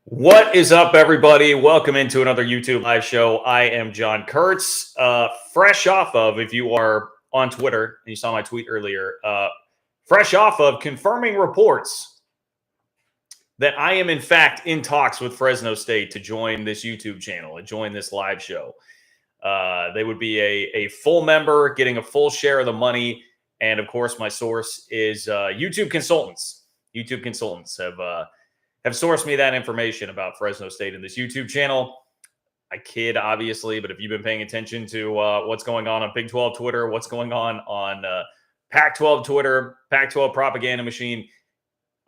What is up, everybody? Welcome into another YouTube live show. I am John Kurtz, fresh off of, if you are on Twitter, and you saw my tweet earlier, fresh off of confirming reports that I am, in fact, in talks with Fresno State to join this YouTube channel and join this live show. They would be a full member, getting a full share of the money. And, of course, my source is YouTube consultants. YouTube consultants have sourced me that information about Fresno State in this YouTube channel. I kid, obviously, but if you've been paying attention to what's going on Big 12 Twitter, what's going on Pac-12 Twitter, Pac-12 propaganda machine,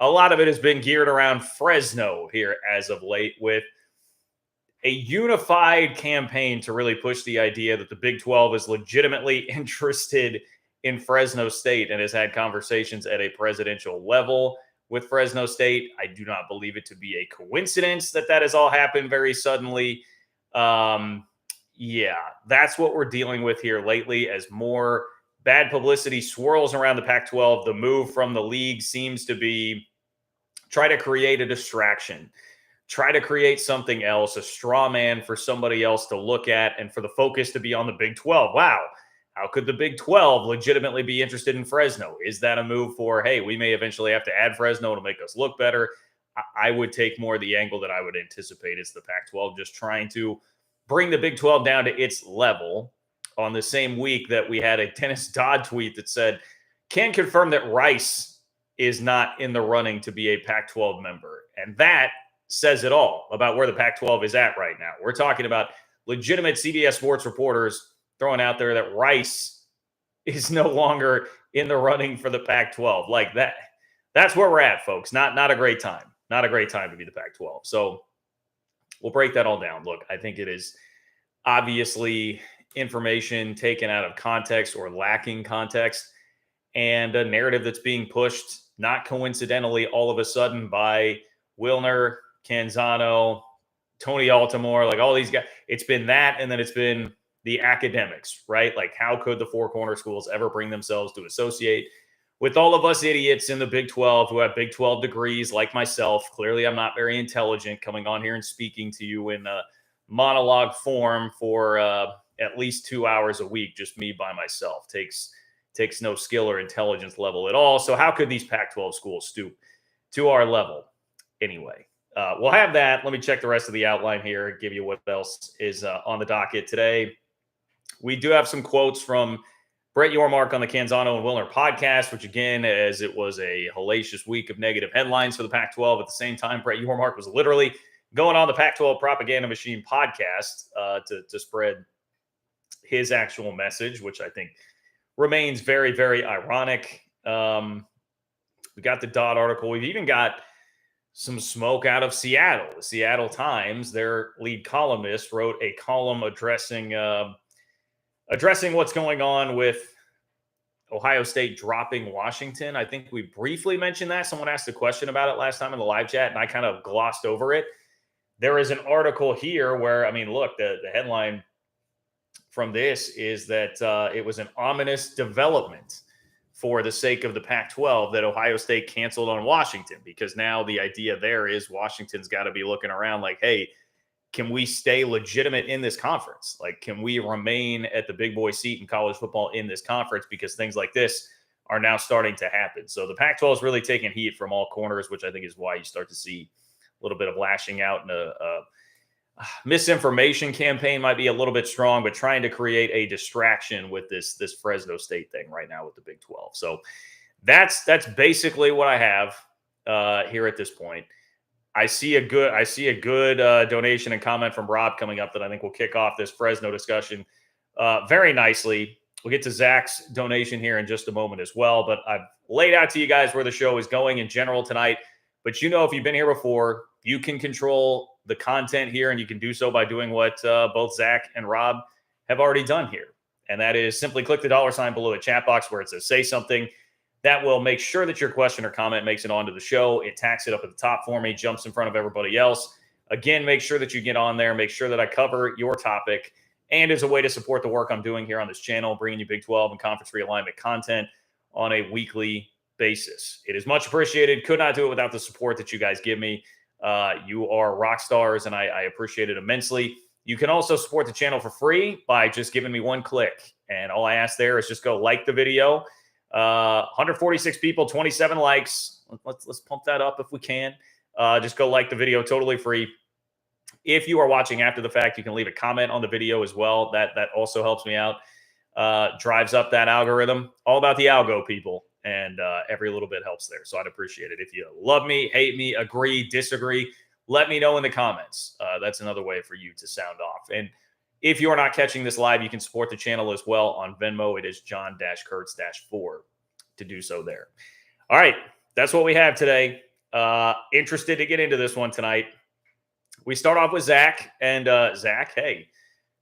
a lot of it has been geared around Fresno here as of late, with a unified campaign to really push the idea that the Big 12 is legitimately interested in Fresno State and has had conversations at a presidential level with Fresno State. I do not believe it to be a coincidence that has all happened very suddenly. Yeah, that's what we're dealing with here lately as more bad publicity swirls around the Pac-12. The move from the league seems to be try to create a distraction, try to create something else, a straw man for somebody else to look at and for the focus to be on the Big 12. Wow. How could the Big 12 legitimately be interested in Fresno? Is that a move for, hey, we may eventually have to add Fresno to make us look better? I would take more the angle that I would anticipate is the Pac-12 just trying to bring the Big 12 down to its level. On the same week that we had a Dennis Dodd tweet that said, can confirm that Rice is not in the running to be a Pac-12 member. And that says it all about where the Pac-12 is at right now. We're talking about legitimate CBS Sports reporters throwing out there that Rice is no longer in the running for the Pac-12. Like that. That's where we're at, folks. Not a great time. Not a great time to be the Pac-12. So we'll break that all down. Look, I think it is obviously information taken out of context or lacking context, and a narrative that's being pushed, not coincidentally, all of a sudden by Wilner, Canzano, Tony Altimore, like all these guys. It's been that, and then it's been the academics, right? Like, how could the four corner schools ever bring themselves to associate with all of us idiots in the Big 12 who have Big 12 degrees like myself? Clearly, I'm not very intelligent coming on here and speaking to you in a monologue form for at least 2 hours a week, just me by myself. Takes no skill or intelligence level at all. So how could these Pac-12 schools stoop to our level? Anyway, we'll have that. Let me check the rest of the outline here, give you what else is on the docket today. We do have some quotes from Brett Yormark on the Canzano and Wilner podcast, which, again, as it was a hellacious week of negative headlines for the Pac-12, at the same time, Brett Yormark was literally going on the Pac-12 propaganda machine podcast to spread his actual message, which I think remains very, very ironic. We got the Dodd article. We've even got some smoke out of Seattle. The Seattle Times, their lead columnist, wrote a column addressing what's going on with Ohio State dropping Washington. I think we briefly mentioned that. Someone asked a question about it last time in the live chat, and I kind of glossed over it. There is an article here where, I mean, look, the headline from this is that it was an ominous development for the sake of the Pac-12 that Ohio State canceled on Washington, because now the idea there is Washington's got to be looking around like, hey, can we stay legitimate in this conference? Like, can we remain at the big boy seat in college football in this conference? Because things like this are now starting to happen. So the Pac-12 is really taking heat from all corners, which I think is why you start to see a little bit of lashing out, and a misinformation campaign might be a little bit strong, but trying to create a distraction with this Fresno State thing right now with the Big 12. So that's basically what I have here at this point. I see a good donation and comment from Rob coming up that I think will kick off this Fresno discussion very nicely. We'll get to Zach's donation here in just a moment as well, but I've laid out to you guys where the show is going in general tonight. But if you've been here before, you can control the content here, and you can do so by doing what both Zach and Rob have already done here. And that is simply click the $ below the chat box where it says say something. That will make sure that your question or comment makes it onto the show. It tacks it up at the top for me, jumps in front of everybody else. Again, make sure that you get on there. Make sure that I cover your topic. And as a way to support the work I'm doing here on this channel, bringing you Big 12 and conference realignment content on a weekly basis. It is much appreciated. Could not do it without the support that you guys give me. You are rock stars, and I appreciate it immensely. You can also support the channel for free by just giving me one click. And all I ask there is just go like the video. 146 people, 27 likes. Let's pump that up if we can. Just go like the video, totally free. If you are watching after the fact, you can leave a comment on the video as well. That also helps me out. Drives up that algorithm. All about the algo, people. And every little bit helps there. So I'd appreciate it. If you love me, hate me, agree, disagree, let me know in the comments. That's another way for you to sound off. And if you're not catching this live, you can support the channel as well on Venmo. It is John-Kurtz-4 to do so there. All right. That's what we have today. Interested to get into this one tonight. We start off with Zach. And Zach, hey,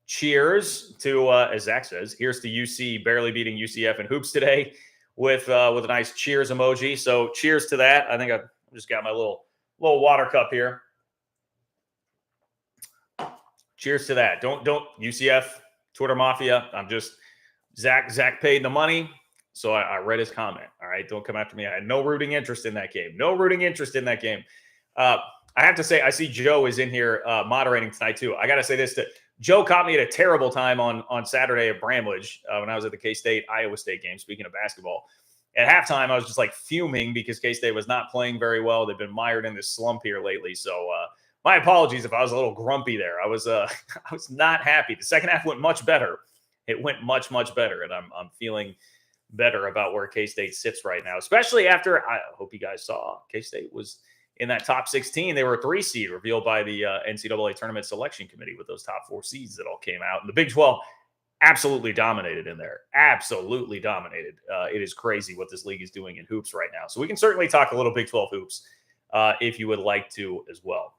cheers to, as Zach says, here's to UC barely beating UCF in hoops today with a nice cheers emoji. So cheers to that. I think I just got my little water cup here. Cheers to that. Don't UCF, Twitter Mafia. I'm just Zach paid the money. So I read his comment. All right. Don't come after me. I had no rooting interest in that game. I have to say, I see Joe is in here moderating tonight too. I got to say this to Joe caught me at a terrible time on Saturday at Bramlage when I was at the K-State Iowa State game. Speaking of basketball, at halftime I was just like fuming because K-State was not playing very well. They've been mired in this slump here lately. So my apologies if I was a little grumpy there. I was I was not happy. The second half went much better. It went much better, and I'm feeling better about where K-State sits right now, especially after I hope you guys saw K-State was in that top 16. They were a 3 seed revealed by the NCAA Tournament Selection Committee with those top 4 seeds that all came out. And the Big 12 absolutely dominated in there. Absolutely dominated. It is crazy what this league is doing in hoops right now. So we can certainly talk a little Big 12 hoops if you would like to as well.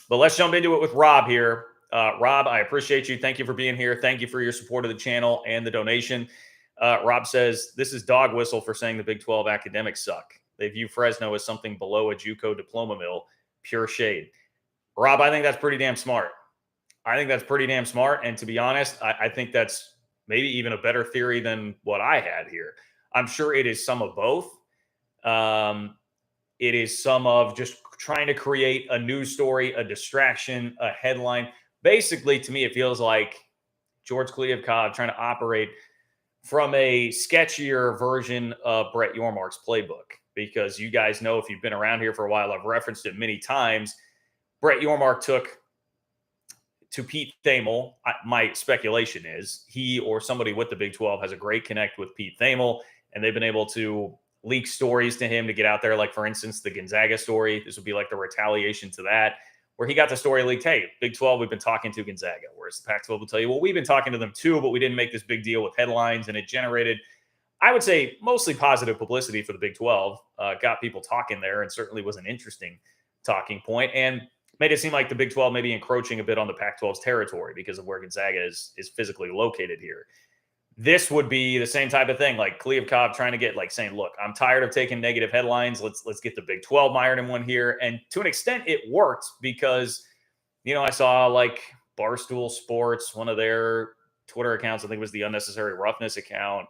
But let's jump into it with Rob here. Rob, I appreciate you. Thank you for being here. Thank you for your support of the channel and the donation. Rob says, this is dog whistle for saying the Big 12 academics suck. They view Fresno as something below a JUCO diploma mill. Pure shade. Rob, I think that's pretty damn smart. And to be honest, I think that's maybe even a better theory than what I had here. I'm sure it is some of both. It is some of just trying to create a news story, a distraction, a headline. Basically, to me, it feels like George Kliavkoff trying to operate from a sketchier version of Brett Yormark's playbook. Because you guys know, if you've been around here for a while, I've referenced it many times. Brett Yormark took to Pete Thamel. My speculation is he or somebody with the Big 12 has a great connect with Pete Thamel, and they've been able to leak stories to him to get out there. Like, for instance, the Gonzaga story. This would be like the retaliation to that, where he got the story leaked. Hey, Big 12, we've been talking to Gonzaga. Whereas the Pac-12 will tell you, well, we've been talking to them too, but we didn't make this big deal with headlines, and it generated, I would say, mostly positive publicity for the Big 12, got people talking there, and certainly was an interesting talking point, and made it seem like the Big 12 may be encroaching a bit on the Pac-12's territory because of where Gonzaga is physically located here. This would be the same type of thing, like Kliavkoff trying to get, like, saying, look, I'm tired of taking negative headlines. Let's get the Big 12 mired in one here. And to an extent, it worked because, I saw like Barstool Sports, one of their Twitter accounts, I think it was the Unnecessary Roughness account.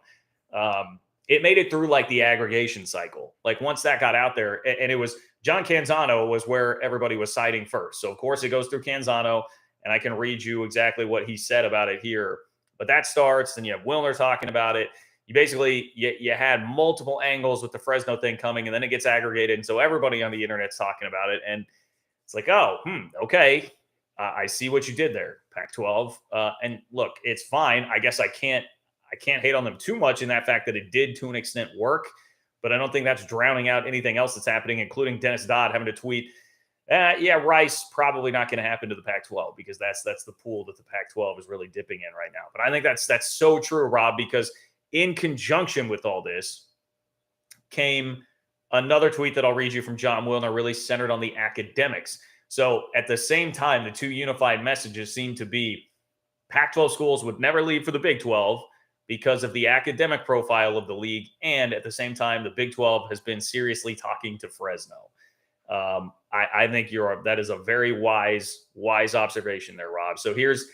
It made it through like the aggregation cycle. Like, once that got out there, and it was John Canzano was where everybody was citing first. So of course it goes through Canzano, and I can read you exactly what he said about it here. But that starts, and you have Wilner talking about it. You basically, you had multiple angles with the Fresno thing coming, and then it gets aggregated. And so everybody on the internet's talking about it. And it's like, okay. I see what you did there, Pac-12. And look, it's fine. I guess I can't hate on them too much in that fact that it did to an extent work, but I don't think that's drowning out anything else that's happening, including Dennis Dodd having to tweet, Rice probably not going to happen to the Pac-12 because that's the pool that the Pac-12 is really dipping in right now. But I think that's so true, Rob, because in conjunction with all this came another tweet that I'll read you from John Wilner, really centered on the academics. So at the same time, the two unified messages seem to be Pac-12 schools would never leave for the Big 12 because of the academic profile of the league. And at the same time, the Big 12 has been seriously talking to Fresno. I think that is a very wise observation there, Rob. So here's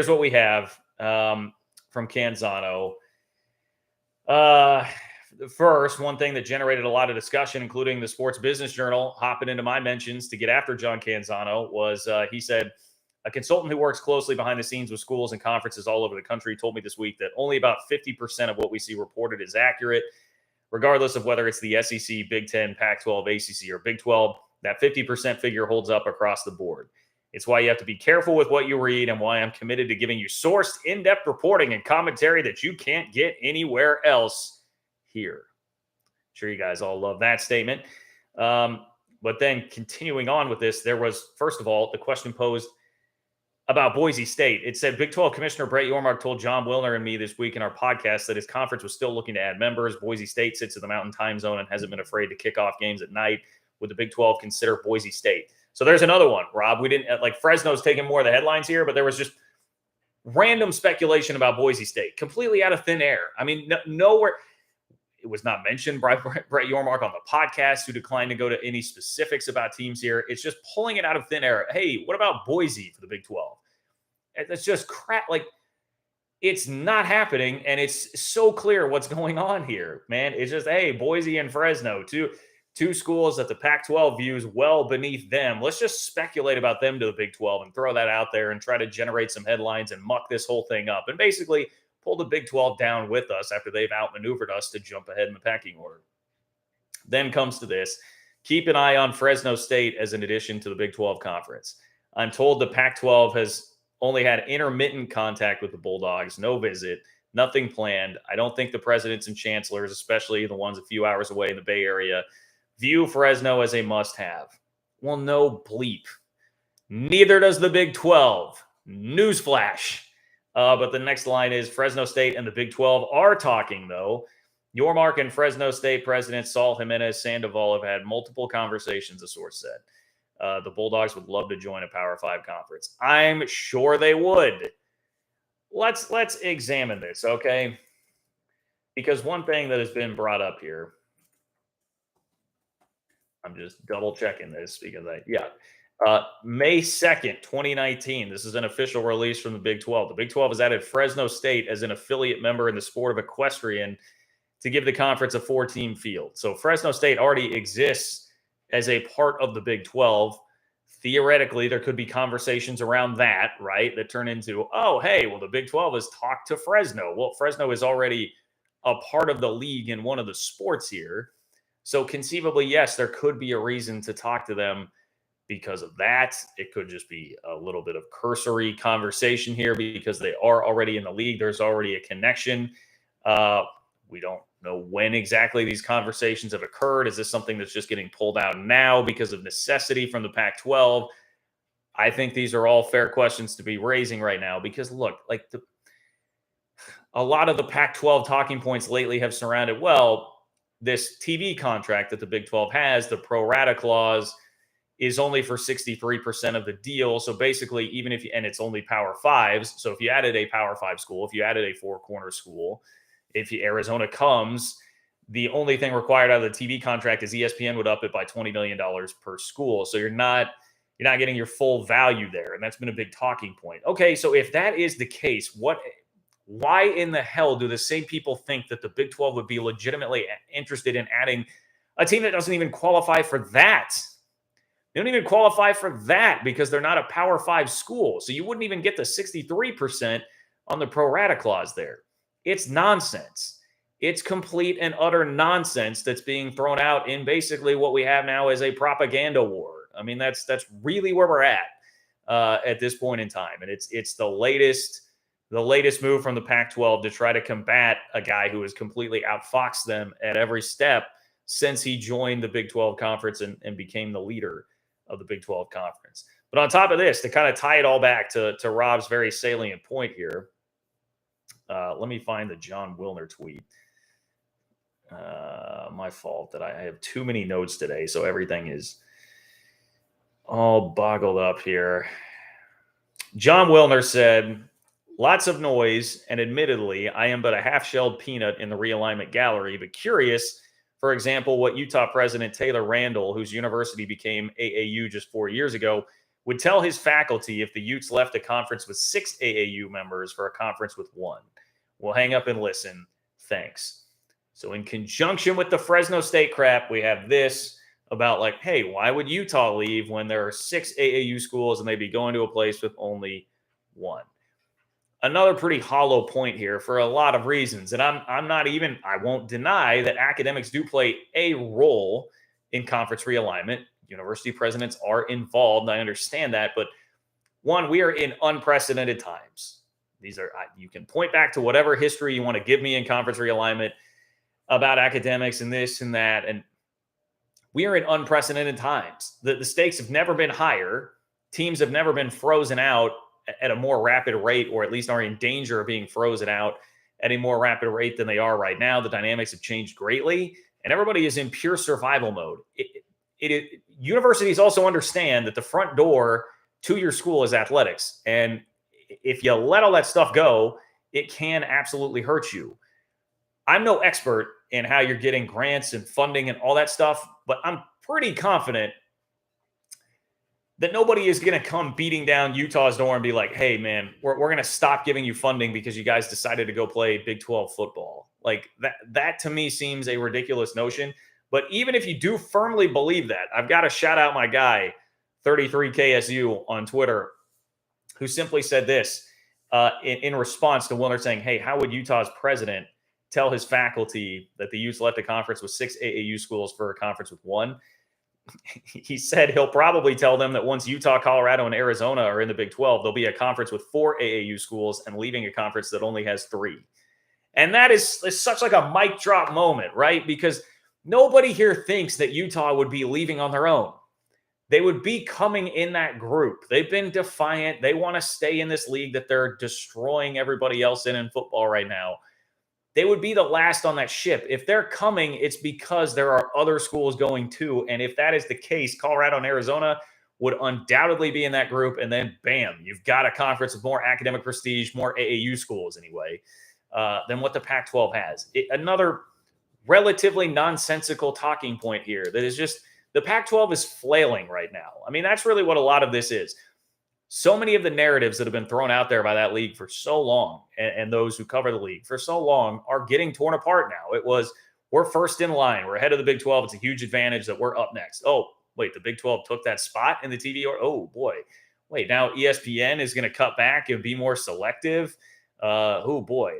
what we have from Canzano. First, one thing that generated a lot of discussion, including the Sports Business Journal hopping into my mentions to get after John Canzano, was he said, a consultant who works closely behind the scenes with schools and conferences all over the country told me this week that only about 50% of what we see reported is accurate, regardless of whether it's the SEC, Big Ten, Pac-12, ACC, or Big 12. That 50% figure holds up across the board. It's why you have to be careful with what you read and why I'm committed to giving you sourced, in-depth reporting and commentary that you can't get anywhere else here. I'm sure you guys all love that statement. But then continuing on with this, there was, first of all, the question posed about Boise State. It said Big 12 Commissioner Brett Yormark told John Wilner and me this week in our podcast that his conference was still looking to add members. Boise State sits in the Mountain Time Zone and hasn't been afraid to kick off games at night. Would the Big 12 consider Boise State? So there's another one, Rob. We didn't like Fresno's taking more of the headlines here, but there was just random speculation about Boise State, completely out of thin air. I mean, nowhere. It was not mentioned by Brett Yormark on the podcast, who declined to go to any specifics about teams here. It's just pulling it out of thin air. Hey, what about Boise for the Big 12? It's just crap. Like, it's not happening, and it's so clear what's going on here, man. It's just, hey, Boise and Fresno, two schools that the Pac-12 views well beneath them. Let's just speculate about them to the Big 12 and throw that out there and try to generate some headlines and muck this whole thing up and basically pull the Big 12 down with us after they've outmaneuvered us to jump ahead in the pecking order. Then comes to this. Keep an eye on Fresno State as an addition to the Big 12 conference. I'm told the Pac-12 has only had intermittent contact with the Bulldogs, no visit, nothing planned. I don't think the presidents and chancellors, especially the ones a few hours away in the Bay Area, view Fresno as a must-have. Well, no bleep. Neither does the Big 12. Newsflash. But the next line is Fresno State and the Big 12 are talking, though. Yormark and Fresno State President Saul Jimenez Sandoval have had multiple conversations, a source said. The Bulldogs would love to join a Power 5 conference. I'm sure they would. Let's examine this, okay? Because one thing that has been brought up here, I'm just double checking this because May 2nd, 2019. This is an official release from the Big 12. The Big 12 has added Fresno State as an affiliate member in the sport of equestrian to give the conference a 4-team field. So Fresno State already exists as a part of the Big 12. Theoretically, there could be conversations around that, right? That turn into, oh, hey, well, the Big 12 has talked to Fresno. Well, Fresno is already a part of the league in one of the sports here. So conceivably, yes, there could be a reason to talk to them because of that. It could just be a little bit of cursory conversation here because they are already in the league. There's already a connection. We don't know when exactly these conversations have occurred. Is this something that's just getting pulled out now because of necessity from the Pac-12? I think these are all fair questions to be raising right now because, look, like a lot of the Pac-12 talking points lately have surrounded, well, this TV contract that the Big 12 has, the pro rata clause, is only for 63% of the deal. So basically, even if and it's only Power 5s. So if you added a Power 5 school, if you added a four-corner school, if Arizona comes, the only thing required out of the TV contract is ESPN would up it by $20 million per school. So you're not getting your full value there. And that's been a big talking point. Okay, so if that is the case, why in the hell do the same people think that the Big 12 would be legitimately interested in adding a team that doesn't even qualify for that? They don't even qualify for that because they're not a Power 5 school. So you wouldn't even get the 63% on the pro rata clause there. It's nonsense. It's complete and utter nonsense that's being thrown out in basically what we have now as a propaganda war. I mean, that's really where we're at this point in time. And it's the latest move from the Pac-12 to try to combat a guy who has completely outfoxed them at every step since he joined the Big 12 conference and became the leader of the Big 12 conference. But on top of this, to kind of tie it all back to Rob's very salient point here, let me find the John Wilner tweet. My fault that I have too many notes today, so everything is all boggled up here. John Wilner said, lots of noise, and admittedly, I am but a half-shelled peanut in the realignment gallery, but curious, for example, what Utah President Taylor Randall, whose university became AAU just 4 years ago, would tell his faculty if the Utes left a conference with 6 AAU members for a conference with 1. We'll hang up and listen. Thanks. So in conjunction with the Fresno State crap, we have this about like, hey, why would Utah leave when there are 6 AAU schools and they'd be going to a place with only one? Another pretty hollow point here for a lot of reasons. And I won't deny that academics do play a role in conference realignment. University presidents are involved. I understand that. But one, we are in unprecedented times. You can point back to whatever history you want to give me in conference realignment about academics and this and that. And we are in unprecedented times. The stakes have never been higher. Teams have never been frozen out at a more rapid rate, or at least are in danger of being frozen out at a more rapid rate than they are right now. The dynamics have changed greatly, and everybody is in pure survival mode. Universities also understand that the front door to your school is athletics. And if you let all that stuff go, it can absolutely hurt you. I'm no expert in how you're getting grants and funding and all that stuff, but I'm pretty confident that nobody is going to come beating down Utah's door and be like, hey, man, we're going to stop giving you funding because you guys decided to go play Big 12 football. Like that to me seems a ridiculous notion. But even if you do firmly believe that, I've got to shout out my guy, 33KSU on Twitter, who simply said this in response to Wilner saying, hey, how would Utah's president tell his faculty that the Utes left a conference with 6 AAU schools for a conference with one? He said he'll probably tell them that once Utah, Colorado, and Arizona are in the Big 12, there'll be a conference with 4 AAU schools and leaving a conference that only has 3. And that is such like a mic drop moment, right? Because nobody here thinks that Utah would be leaving on their own. They would be coming in that group. They've been defiant. They want to stay in this league that they're destroying everybody else in football right now. They would be the last on that ship. If they're coming, it's because there are other schools going too. And if that is the case, Colorado and Arizona would undoubtedly be in that group. And then, bam, you've got a conference with more academic prestige, more AAU schools anyway, than what the Pac-12 has. Another relatively nonsensical talking point here that is just the Pac-12 is flailing right now. I mean, that's really what a lot of this is. So many of the narratives that have been thrown out there by that league for so long, and those who cover the league for so long, are getting torn apart now. It was, we're first in line. We're ahead of the Big 12. It's a huge advantage that we're up next. Oh, wait, the Big 12 took that spot in the TV? Oh, boy. Wait, now ESPN is going to cut back and be more selective? Oh, boy.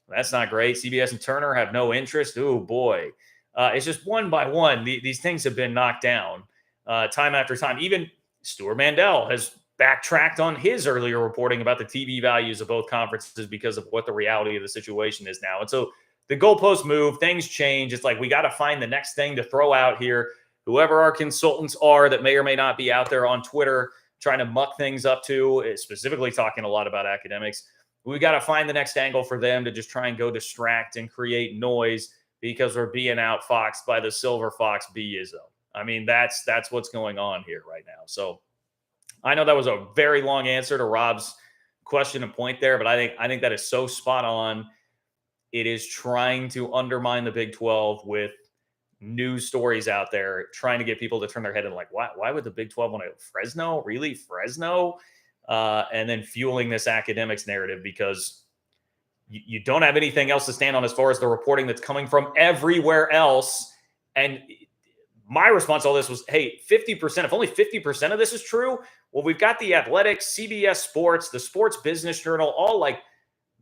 That's not great. CBS and Turner have no interest. Oh, boy. It's just one by one. These things have been knocked down time after time. Even Stuart Mandel has backtracked on his earlier reporting about the TV values of both conferences because of what the reality of the situation is now. And so the goalposts move, things change. It's like we got to find the next thing to throw out here. Whoever our consultants are that may or may not be out there on Twitter trying to muck things up to, specifically talking a lot about academics, we got to find the next angle for them to just try and go distract and create noise because we're being outfoxed by the Silver Fox B-ism. I mean, that's what's going on here right now. So I know that was a very long answer to Rob's question and point there, but I think that is so spot on. It is trying to undermine the Big 12 with news stories out there, trying to get people to turn their head and like, why would the Big 12 want to Fresno? Really? Fresno? And then fueling this academics narrative because you don't have anything else to stand on as far as the reporting that's coming from everywhere else. And my response to all this was, hey, 50%, if only 50% of this is true, well, we've got the Athletic, CBS Sports, the Sports Business Journal, all like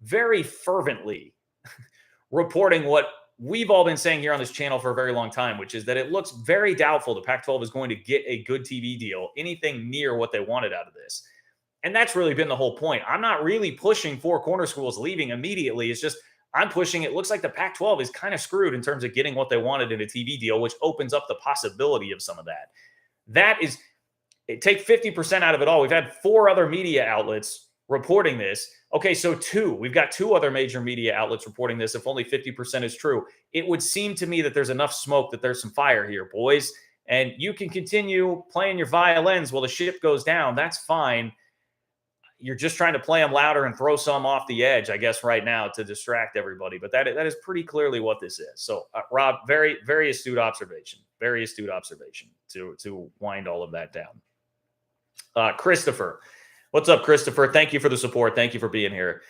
very fervently reporting what we've all been saying here on this channel for a very long time, which is that it looks very doubtful the Pac-12 is going to get a good TV deal, anything near what they wanted out of this. And that's really been the whole point. I'm not really pushing 4 corner schools leaving immediately. It's just I'm pushing. It looks like the Pac-12 is kind of screwed in terms of getting what they wanted in a TV deal, which opens up the possibility of some of that. That is, take 50% out of it all. We've had 4 other media outlets reporting this. Okay, so we've got 2 other major media outlets reporting this. If only 50% is true, it would seem to me that there's enough smoke that there's some fire here, boys. And you can continue playing your violins while the ship goes down. That's fine. You're just trying to play them louder and throw some off the edge, I guess, right now to distract everybody. But that is pretty clearly what this is. So, Rob, very, very astute observation. Very astute observation to wind all of that down. Christopher, What's up, Christopher? Thank you for the support. Thank you for being here.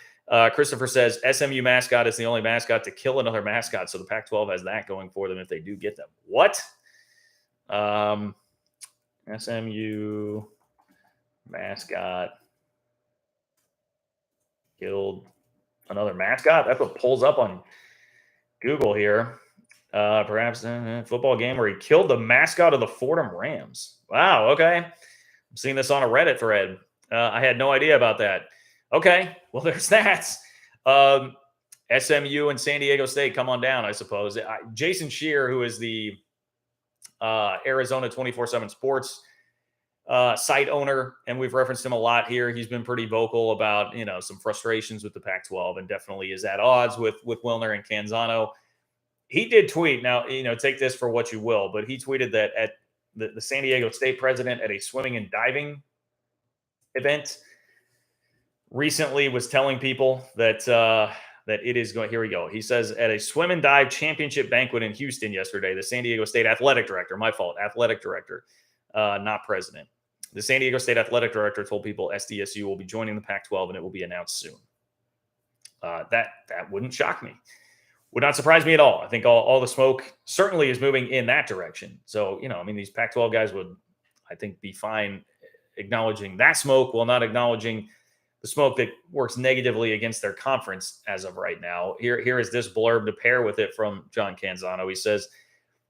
Christopher says SMU mascot is the only mascot to kill another mascot, so the Pac-12 has that going for them if they do get them. What? SMU mascot killed another mascot? That's what pulls up on Google here. Perhaps a football game where he killed the mascot of the Fordham Rams. Wow. Okay. I'm seeing this on a Reddit thread. I had no idea about that. Okay. Well, there's that. SMU and San Diego State, come on down, I suppose. Jason Shear, who is the Arizona 24/7 Sports site owner, and we've referenced him a lot here. He's been pretty vocal about, some frustrations with the Pac-12 and definitely is at odds with Wilner and Canzano. He did tweet, now, take this for what you will, but he tweeted that at the San Diego State president at a swimming and diving event recently was telling people that it is going, here we go. He says at a swim and dive championship banquet in Houston yesterday, the San Diego State athletic director, not president. The San Diego State athletic director told people SDSU will be joining the Pac-12 and it will be announced soon. That wouldn't shock me. Would not surprise me at all. I think all the smoke certainly is moving in that direction. So, these Pac-12 guys would, I think, be fine acknowledging that smoke while not acknowledging the smoke that works negatively against their conference as of right now. Here is this blurb to pair with it from John Canzano. He says,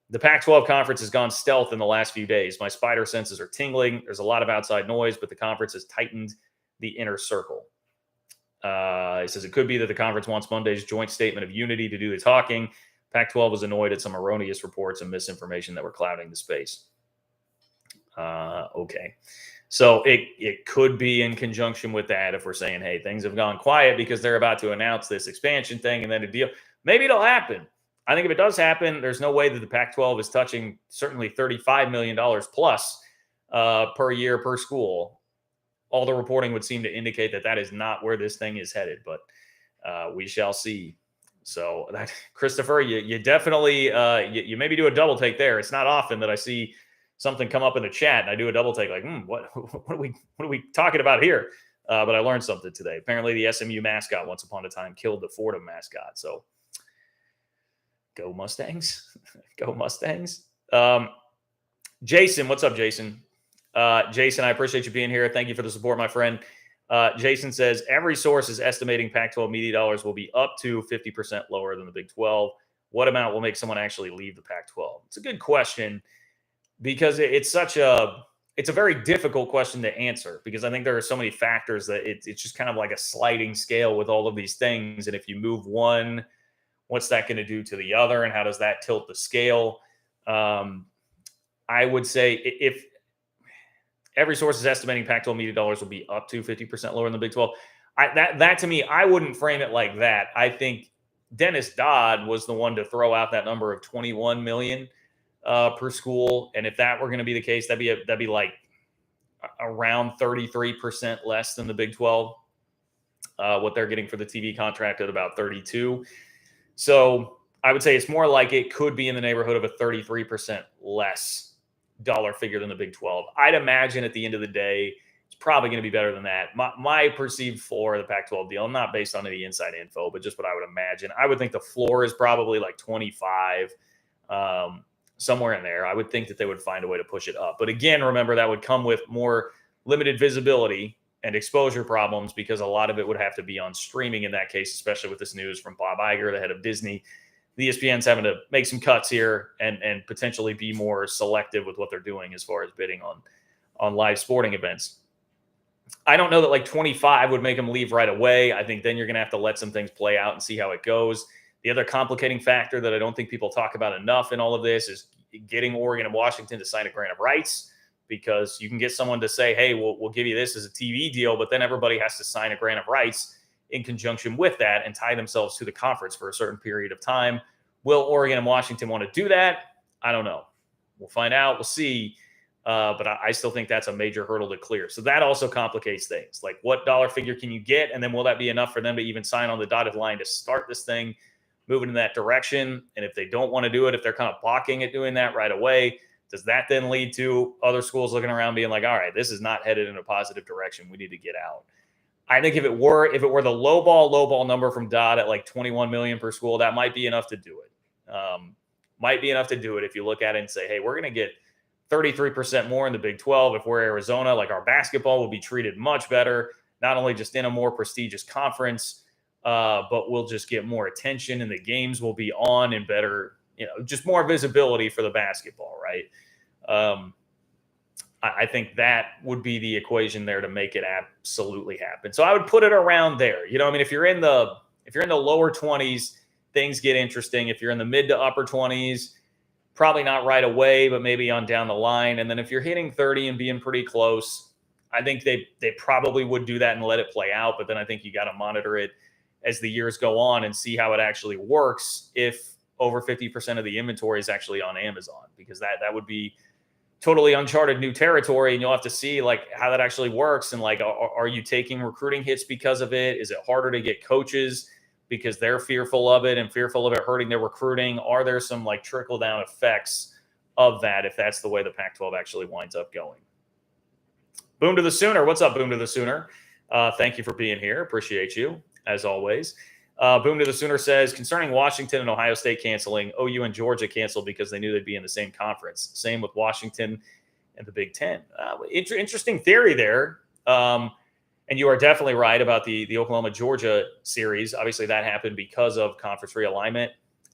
the Pac-12 conference has gone stealth in the last few days. My spider senses are tingling. There's a lot of outside noise, but the conference has tightened the inner circle. He says it could be that the conference wants Monday's joint statement of unity to do the talking. Pac-12 was annoyed at some erroneous reports and misinformation that were clouding the space. Okay. So it could be in conjunction with that if we're saying, hey, things have gone quiet because they're about to announce this expansion thing and then a deal. Maybe it'll happen. I think if it does happen, there's no way that the Pac-12 is touching certainly $35 million plus per year per school. All the reporting would seem to indicate that is not where this thing is headed, but we shall see. So that, Christopher, you definitely you maybe do a double take there. It's not often that I see something come up in the chat and I do a double take like, what are we talking about here? But I learned something today. Apparently the SMU mascot once upon a time killed the Fordham mascot. So go Mustangs. Go Mustangs. Jason, what's up, Jason? Jason, I appreciate you being here. Thank you for the support, my friend. Jason says, every source is estimating Pac-12 media dollars will be up to 50% lower than the Big 12. What amount will make someone actually leave the Pac-12? It's a good question because it's a very difficult question to answer because I think there are so many factors that it's just kind of like a sliding scale with all of these things. And if you move one, what's that going to do to the other? And how does that tilt the scale? I would say if every source is estimating Pac-12 media dollars will be up to 50% lower than the Big 12. That to me, I wouldn't frame it like that. I think Dennis Dodd was the one to throw out that number of $21 million per school, and if that were going to be the case, that'd be like around 33% less than the Big 12. What they're getting for the TV contract at about 32. So I would say it's more like it could be in the neighborhood of a 33% less dollar figure than the Big 12. I'd imagine at the end of the day, it's probably going to be better than that. My perceived floor of the Pac-12 deal, not based on any inside info, but just what I would imagine. I would think the floor is probably like 25, somewhere in there. I would think that they would find a way to push it up. But again, remember that would come with more limited visibility and exposure problems because a lot of it would have to be on streaming in that case, especially with this news from Bob Iger, the head of Disney. The ESPN's having to make some cuts here and potentially be more selective with what they're doing as far as bidding on live sporting events. I don't know that like 25 would make them leave right away. I think then you're going to have to let some things play out and see how it goes. The other complicating factor that I don't think people talk about enough in all of this is getting Oregon and Washington to sign a grant of rights, because you can get someone to say, hey, we'll give you this as a TV deal, but then everybody has to sign a grant of rights in conjunction with that and tie themselves to the conference for a certain period of time. Will Oregon and Washington want to do that? I don't know. We'll find out. We'll see. But I still think that's a major hurdle to clear. So that also complicates things. Like, what dollar figure can you get? And then will that be enough for them to even sign on the dotted line to start this thing moving in that direction? And if they don't want to do it, if they're kind of balking at doing that right away, Does that then lead to other schools looking around being like, all right, this is not headed in a positive direction. We need to get out. I think if it were the low ball number from Dodd at like 21 million per school, that might be enough to do it. Might be enough to do it if you look at it and say, hey, we're going to get 33% more in the Big 12. If we're Arizona, like our basketball will be treated much better, not only just in a more prestigious conference, but we'll just get more attention and the games will be on and better, just more visibility for the basketball, right? I think that would be the equation there to make it absolutely happen. So I would put it around there. If you're in the lower 20s, things get interesting. If you're in the mid to upper 20s, probably not right away, but maybe on down the line. And then if you're hitting 30 and being pretty close, I think they probably would do that and let it play out. But then I think you got to monitor it as the years go on and see how it actually works if over 50% of the inventory is actually on Amazon, because that would be totally uncharted new territory. And you'll have to see like how that actually works. And like, are you taking recruiting hits because of it? Is it harder to get coaches because they're fearful of it and fearful of it hurting their recruiting? Are there some like trickle down effects of that if that's the way the Pac-12 actually winds up going? Boom to the Sooner. What's up, Boom to the Sooner? Thank you for being here. Appreciate you, as always. Boom to the Sooner says, concerning Washington and Ohio State canceling, OU and Georgia canceled because they knew they'd be in the same conference. Same with Washington and the Big Ten. Interesting theory there. And you are definitely right about the Oklahoma-Georgia series. Obviously, that happened because of conference realignment.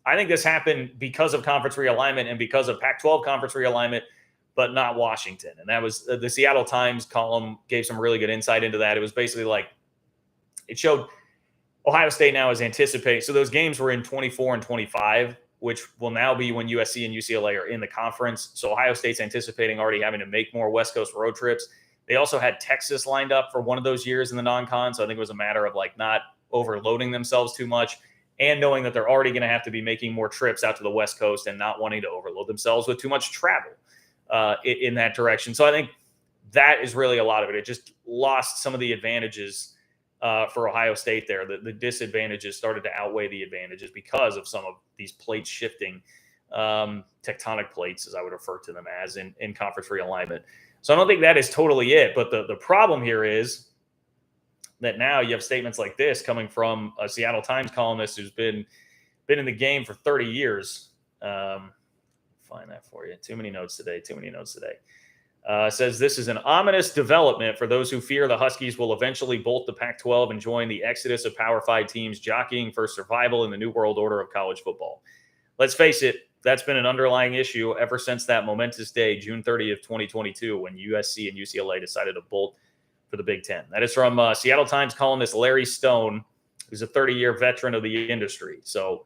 I think this happened because of conference realignment and because of Pac-12 conference realignment, but not Washington. And that was the Seattle Times column gave some really good insight into that. It was basically like it showed Ohio State now is anticipating. So those games were in 24 and 25, which will now be when USC and UCLA are in the conference. So Ohio State's anticipating already having to make more West Coast road trips. They also had Texas lined up for one of those years in the non-con. So I think it was a matter of like not overloading themselves too much and knowing that they're already going to have to be making more trips out to the West Coast and not wanting to overload themselves with too much travel in that direction. So I think that is really a lot of it. It just lost some of the advantages for Ohio State there. The disadvantages started to outweigh the advantages because of some of these plates shifting, tectonic plates, as I would refer to them as, in conference realignment. So I don't think that is totally it. But the problem here is that now you have statements like this coming from a Seattle Times columnist who's been in the game for 30 years. Find that for you. Too many notes today. Says this is an ominous development for those who fear the Huskies will eventually bolt the Pac-12 and join the exodus of Power 5 teams jockeying for survival in the new world order of college football. Let's face it, that's been an underlying issue ever since that momentous day, June 30th, 2022, when USC and UCLA decided to bolt for the Big Ten. That is from Seattle Times columnist Larry Stone, who's a 30-year veteran of the industry. So,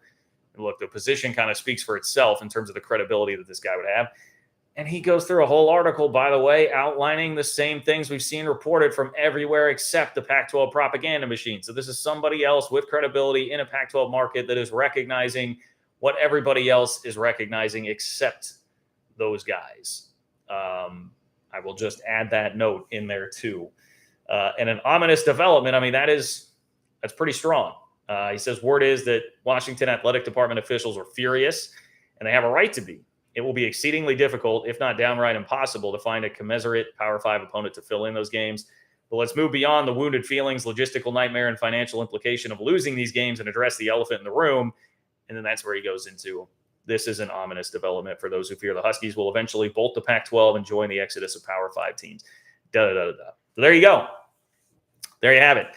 look, the position kind of speaks for itself in terms of the credibility that this guy would have. And he goes through a whole article, by the way, outlining the same things we've seen reported from everywhere except the Pac-12 propaganda machine. So this is somebody else with credibility in a Pac-12 market that is recognizing what everybody else is recognizing except those guys. I will just add that note in there too. And an ominous development, I mean, that's pretty strong. He says word is that Washington athletic department officials are furious, and they have a right to be. It will be exceedingly difficult, if not downright impossible, to find a commensurate Power 5 opponent to fill in those games. But let's move beyond the wounded feelings, logistical nightmare, and financial implication of losing these games and address the elephant in the room. And then that's where he goes into, this is an ominous development for those who fear the Huskies will eventually bolt the Pac-12 and join the exodus of Power 5 teams. So there you go. There you have it.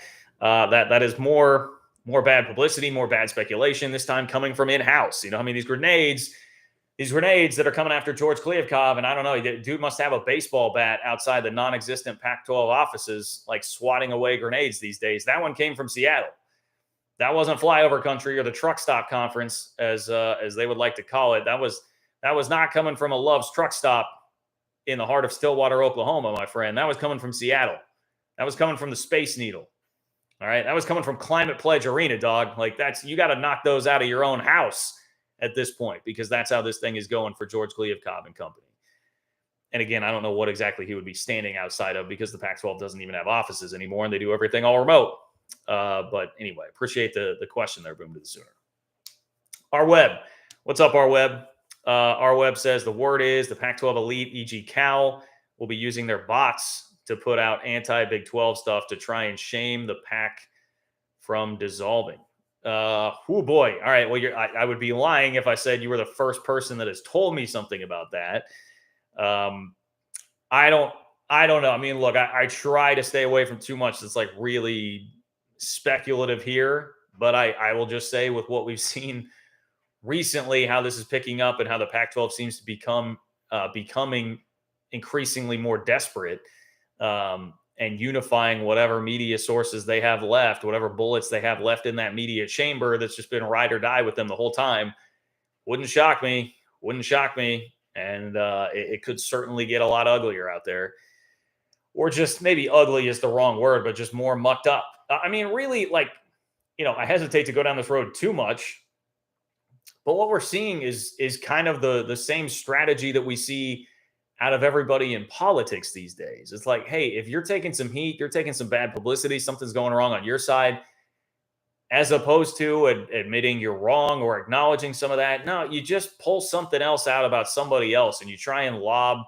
That is more bad publicity, more bad speculation, this time coming from in-house. These grenades that are coming after George Kliavkov, and I don't know, dude must have a baseball bat outside the non-existent Pac-12 offices, like swatting away grenades these days. That one came from Seattle. That wasn't flyover country or the truck stop conference, as they would like to call it. That was not coming from a Love's truck stop in the heart of Stillwater, Oklahoma, my friend. That was coming from Seattle. That was coming from the Space Needle. All right, that was coming from Climate Pledge Arena, dog. Like you got to knock those out of your own house at this point, because that's how this thing is going for George Kliavkov and company. And again, I don't know what exactly he would be standing outside of, because the Pac-12 doesn't even have offices anymore and they do everything all remote. But anyway, appreciate the question there, Boom to the Sooner. Our Web. What's up, Our Web? Our web says the word is the Pac-12 elite, e.g. Cal, will be using their bots to put out anti-Big 12 stuff to try and shame the Pac from dissolving. Oh boy. All right. Well, I would be lying if I said you were the first person that has told me something about that. Um, I don't. I don't know. I mean, look, I try to stay away from too much that's like really speculative here, but I will just say with what we've seen recently, how this is picking up and how the Pac-12 seems to becoming increasingly more desperate, and unifying whatever media sources they have left, whatever bullets they have left in that media chamber that's just been ride or die with them the whole time. Wouldn't shock me. Wouldn't shock me. And it could certainly get a lot uglier out there. Or just maybe ugly is the wrong word, but just more mucked up. I mean, really, like, I hesitate to go down this road too much, but what we're seeing is kind of the same strategy that we see out of everybody in politics these days. It's like, hey, if you're taking some heat, you're taking some bad publicity, something's going wrong on your side, as opposed to admitting you're wrong or acknowledging some of that. No, you just pull something else out about somebody else and you try and lob,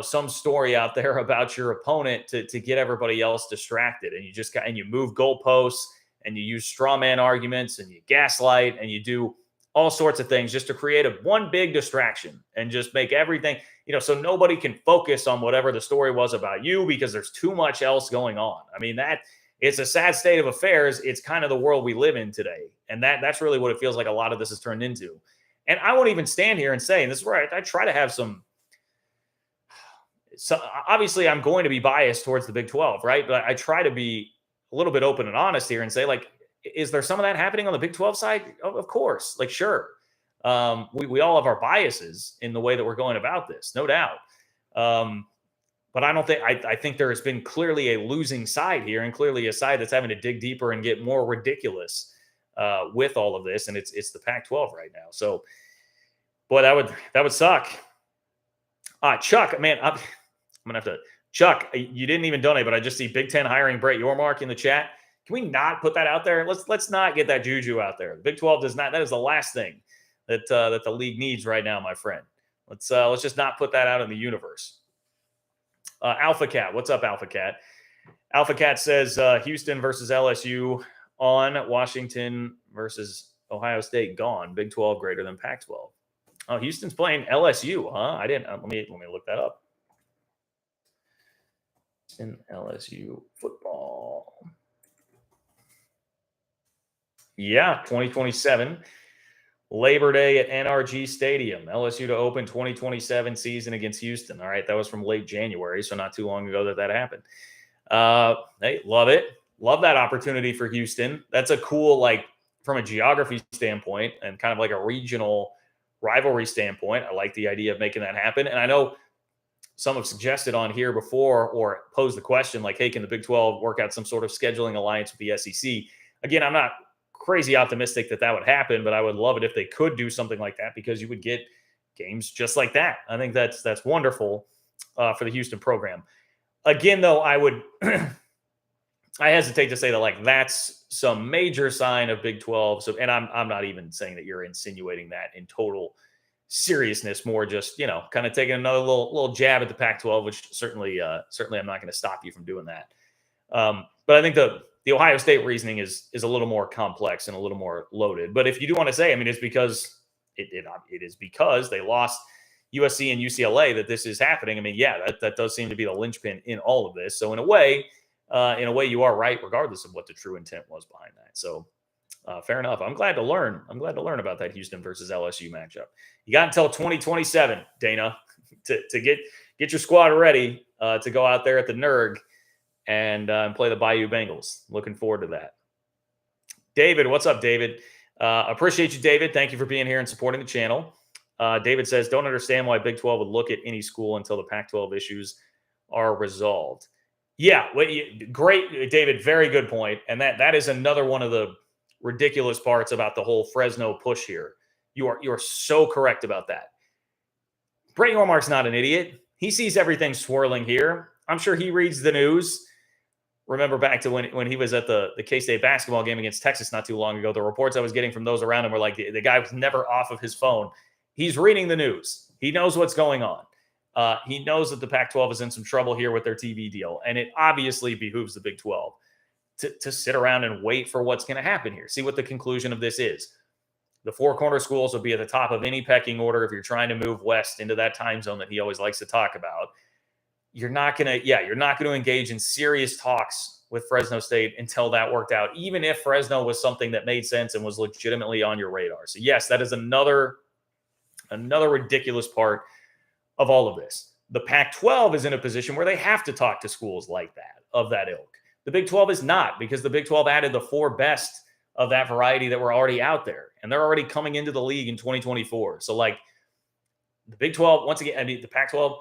some story out there about your opponent to get everybody else distracted. And you move goalposts and you use straw man arguments and you gaslight and you do all sorts of things just to create one big distraction and just make everything, so nobody can focus on whatever the story was about you because there's too much else going on. I mean, it's a sad state of affairs. It's kind of the world we live in today. And that's really what it feels like a lot of this has turned into. And I won't even stand here and say, and this is where I try to have so obviously I'm going to be biased towards the Big 12, right? But I try to be a little bit open and honest here and say, like, is there some of that happening on the Big 12 side? Of course, like, sure. We all have our biases in the way that we're going about this, no doubt. But I don't think I think there has been clearly a losing side here, and clearly a side that's having to dig deeper and get more ridiculous with all of this, and it's the Pac-12 right now. So, boy, that would suck. Chuck, man, I'm gonna have to. Chuck, you didn't even donate, but I just see Big Ten hiring Brett Yormark in the chat. Can we not put that out there? Let's not get that juju out there. The Big 12 does not. That is the last thing that the league needs right now, my friend. Let's just not put that out in the universe. Alpha Cat, what's up, Alpha Cat? Alpha Cat says Houston versus LSU on, Washington versus Ohio State gone. Big 12 greater than Pac-12. Oh, Houston's playing LSU, huh? I didn't. Let me look that up. In LSU football. Yeah, 2027. Labor Day at NRG Stadium. LSU to open 2027 season against Houston. All right, that was from late January, so not too long ago that happened. Hey, love it. Love that opportunity for Houston. That's a cool, like, from a geography standpoint and kind of like a regional rivalry standpoint. I like the idea of making that happen. And I know some have suggested on here before or posed the question, like, hey, can the Big 12 work out some sort of scheduling alliance with the SEC? Again, I'm not crazy optimistic that would happen, but I would love it if they could do something like that because you would get games just like that. I think that's wonderful for the Houston program. Again, though, I would I hesitate to say that, like, that's some major sign of Big 12. So, and I'm not even saying that you're insinuating that in total seriousness, more just, kind of taking another little jab at the Pac-12, which certainly I'm not going to stop you from doing that. But I think the Ohio State reasoning is a little more complex and a little more loaded. But if you do want to say, I mean, it's because it is because they lost USC and UCLA that this is happening. I mean, yeah, that does seem to be the linchpin in all of this. So in a way, you are right, regardless of what the true intent was behind that. So fair enough. I'm glad to learn. About that Houston versus LSU matchup. You got until 2027, Dana, to get your squad ready to go out there at the NERG and play the Bayou Bengals. Looking forward to that. David, what's up, David? Appreciate you, David. Thank you for being here and supporting the channel. David says, don't understand why Big 12 would look at any school until the Pac-12 issues are resolved. Yeah, great, David. Very good point. And that is another one of the ridiculous parts about the whole Fresno push here. You are so correct about that. Brett Yormark's not an idiot. He sees everything swirling here. I'm sure he reads the news. Remember back to when he was at the K-State basketball game against Texas not too long ago, the reports I was getting from those around him were like the guy was never off of his phone. He's reading the news. He knows what's going on. He knows that the Pac-12 is in some trouble here with their TV deal, and it obviously behooves the Big 12 to sit around and wait for what's going to happen here. See what the conclusion of this is. The four corner schools will be at the top of any pecking order if you're trying to move west into that time zone that he always likes to talk about. You're not going to engage in serious talks with Fresno State until that worked out, even if Fresno was something that made sense and was legitimately on your radar. So yes, that is another ridiculous part of all of this. The Pac-12 is in a position where they have to talk to schools like that, of that ilk. The Big 12 is not, because the Big 12 added the four best of that variety that were already out there, and they're already coming into the league in 2024. So like the Big 12, once again, the Pac-12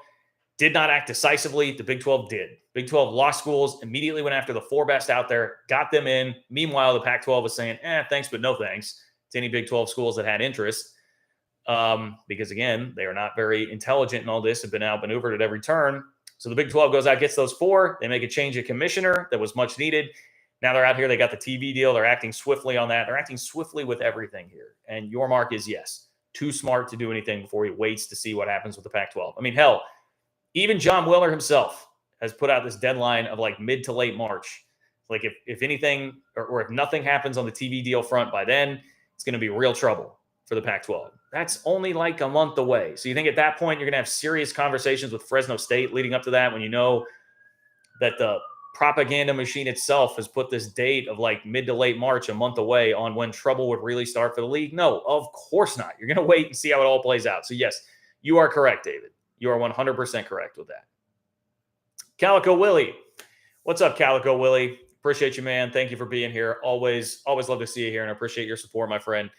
did not act decisively. The Big 12 did. Big 12 lost schools, immediately went after the four best out there, got them in. Meanwhile, the Pac-12 was saying, thanks, but no thanks to any Big 12 schools that had interest. Because again, they are not very intelligent in all this, have been outmaneuvered at every turn. So the Big 12 goes out, gets those four. They make a change of commissioner that was much needed. Now they're out here. They got the TV deal. They're acting swiftly on that. They're acting swiftly with everything here. And your mark is yes, too smart to do anything before he waits to see what happens with the Pac-12. I mean, hell, even John Willer himself has put out this deadline of like mid to late March. Like if anything or if nothing happens on the TV deal front by then, it's going to be real trouble for the Pac-12. That's only like a month away. So you think at that point, you're going to have serious conversations with Fresno State leading up to that, when you know that the propaganda machine itself has put this date of like mid to late March, a month away, on when trouble would really start for the league? No, of course not. You're going to wait and see how it all plays out. So yes, you are correct, David. You are 100% correct with that. Calico Willie. What's up, Calico Willie? Appreciate you, man. Thank you for being here. Always love to see you here, and I appreciate your support, my friend.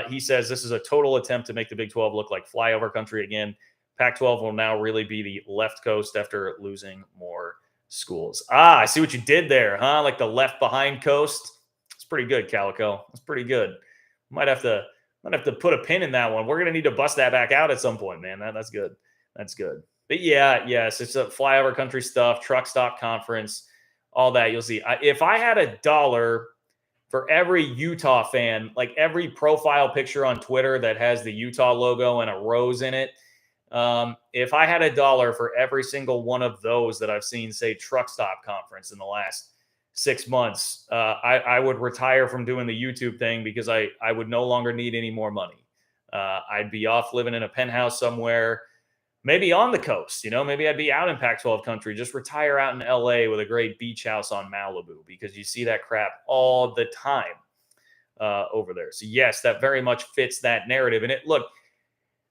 He says this is a total attempt to make the Big 12 look like flyover country again. Pac-12 will now really be the left coast after losing more schools. I see what you did there, huh? Like the left behind coast. It's pretty good, Calico. It's pretty good. Might have to put a pin in that one. We're gonna need to bust that back out at some point, man. That's good. That's good. But yeah, yes, it's a flyover country stuff, truck stop conference, all that. You'll see. If I had $1 for every Utah fan, like every profile picture on Twitter that has the Utah logo and a rose in it, if I had $1 for every single one of those that I've seen say truck stop conference in the last 6 months, I would retire from doing the YouTube thing, because I would no longer need any more money. I'd be off living in a penthouse somewhere, maybe on the coast, maybe I'd be out in Pac-12 country, just retire out in LA with a great beach house on Malibu, because you see that crap all the time over there. So yes, that very much fits that narrative. And look,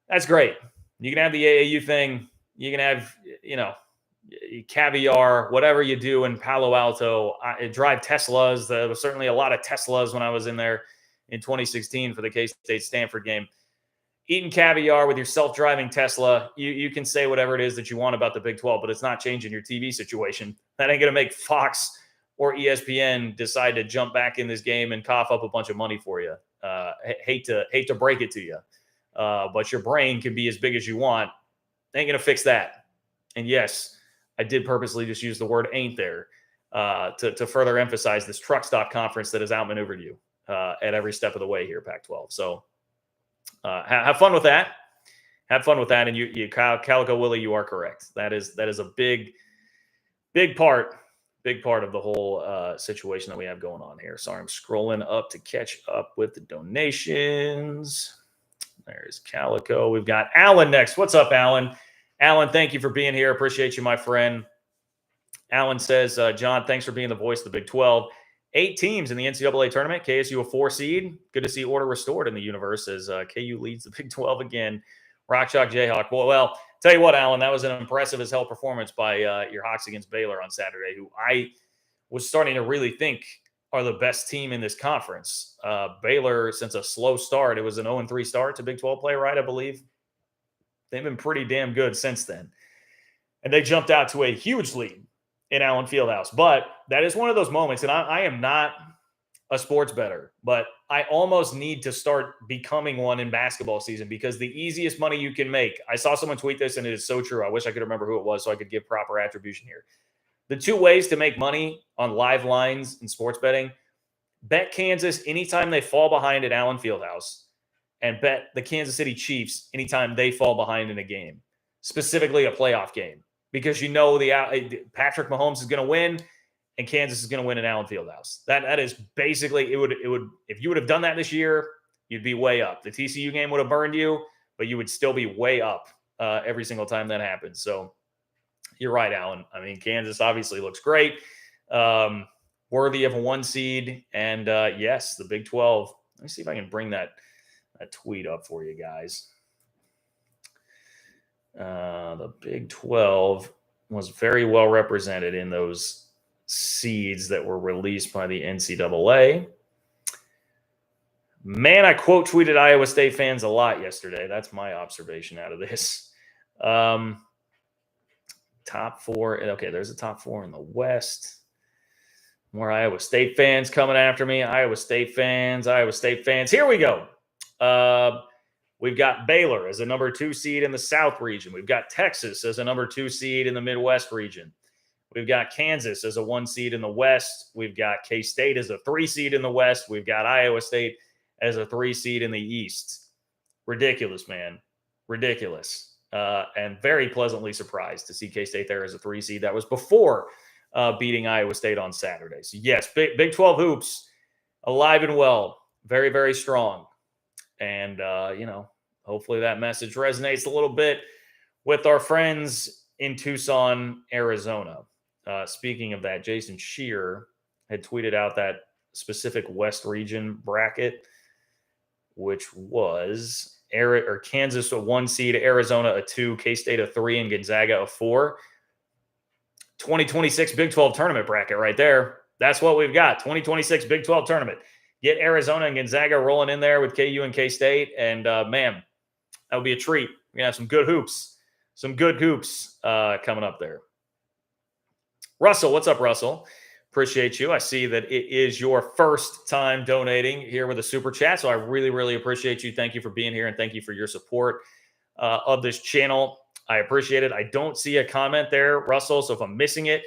that's great. You can have the AAU thing. You can have, caviar, whatever you do in Palo Alto. I drive Teslas. There was certainly a lot of Teslas when I was in there in 2016 for the K-State Stanford game. Eating caviar with your self-driving Tesla, you can say whatever it is that you want about the Big 12, but it's not changing your TV situation. That ain't going to make Fox or ESPN decide to jump back in this game and cough up a bunch of money for you. Hate to break it to you, but your brain can be as big as you want. Ain't going to fix that. And yes, I did purposely just use the word ain't there to further emphasize this truck stop conference that has outmaneuvered you at every step of the way here, Pac-12. So have fun with that. Have fun with that. And you Calico Willie, you are correct. That is a big part of the whole situation that we have going on here. Sorry, I'm scrolling up to catch up with the donations. There's Calico. We've got Alan next. What's up, Alan? Alan, thank you for being here. Appreciate you, my friend. Alan says, John, thanks for being the voice of the Big 12. 8 teams in the NCAA tournament. KSU a 4 seed. Good to see order restored in the universe as KU leads the Big 12 again. Rock Chalk Jayhawk. Well, tell you what, Alan, that was an impressive as hell performance by your Hawks against Baylor on Saturday, who I was starting to really think are the best team in this conference. Baylor, since a slow start, it was an 0-3 start to Big 12 play, right? I believe. They've been pretty damn good since then. And they jumped out to a huge lead in Allen Fieldhouse. But that is one of those moments, and I am not a sports bettor, but I almost need to start becoming one in basketball season, because the easiest money you can make, I saw someone tweet this and it is so true. I wish I could remember who it was so I could give proper attribution here. The 2 ways to make money on live lines in sports betting: bet Kansas anytime they fall behind at Allen Fieldhouse, and bet the Kansas City Chiefs anytime they fall behind in a game, specifically a playoff game, because you know Patrick Mahomes is going to win and Kansas is going to win in Allen Fieldhouse. That is basically it would if you would have done that this year, you'd be way up. The TCU game would have burned you, but you would still be way up every single time that happens. So you're right, Alan. I mean, Kansas obviously looks great, worthy of a 1 seed, and yes, the Big 12. Let me see if I can bring that tweet up for you guys. The Big 12 was very well represented in those seeds that were released by the NCAA. Man, I quote tweeted Iowa State fans a lot yesterday. That's my observation out of this. Top 4. Okay, there's a top 4 in the West. More Iowa State fans coming after me. Iowa State fans. Here we go. We've got Baylor as a number 2 seed in the South region. We've got Texas as a number 2 seed in the Midwest region. We've got Kansas as a 1 seed in the West. We've got K-State as a 3 seed in the West. We've got Iowa State as a 3 seed in the East. Ridiculous, man. Ridiculous. And very pleasantly surprised to see K-State there as a 3 seed. That was before beating Iowa State on Saturday. So, yes, Big 12 hoops, alive and well, very, very strong. And, hopefully that message resonates a little bit with our friends in Tucson, Arizona. Speaking of that, Jason Shear had tweeted out that specific West region bracket, which was Kansas a 1 seed, Arizona a 2, K-State a 3, and Gonzaga a 4. 2026 Big 12 tournament bracket right there. That's what we've got. 2026 Big 12 tournament. Get Arizona and Gonzaga rolling in there with KU and K-State. And, man, that would be a treat. We're going to have some good hoops. Coming up there. Russell, what's up, Russell? Appreciate you. I see that it is your first time donating here with a super chat. So I really, really appreciate you. Thank you for being here, and thank you for your support of this channel. I appreciate it. I don't see a comment there, Russell. So if I'm missing it,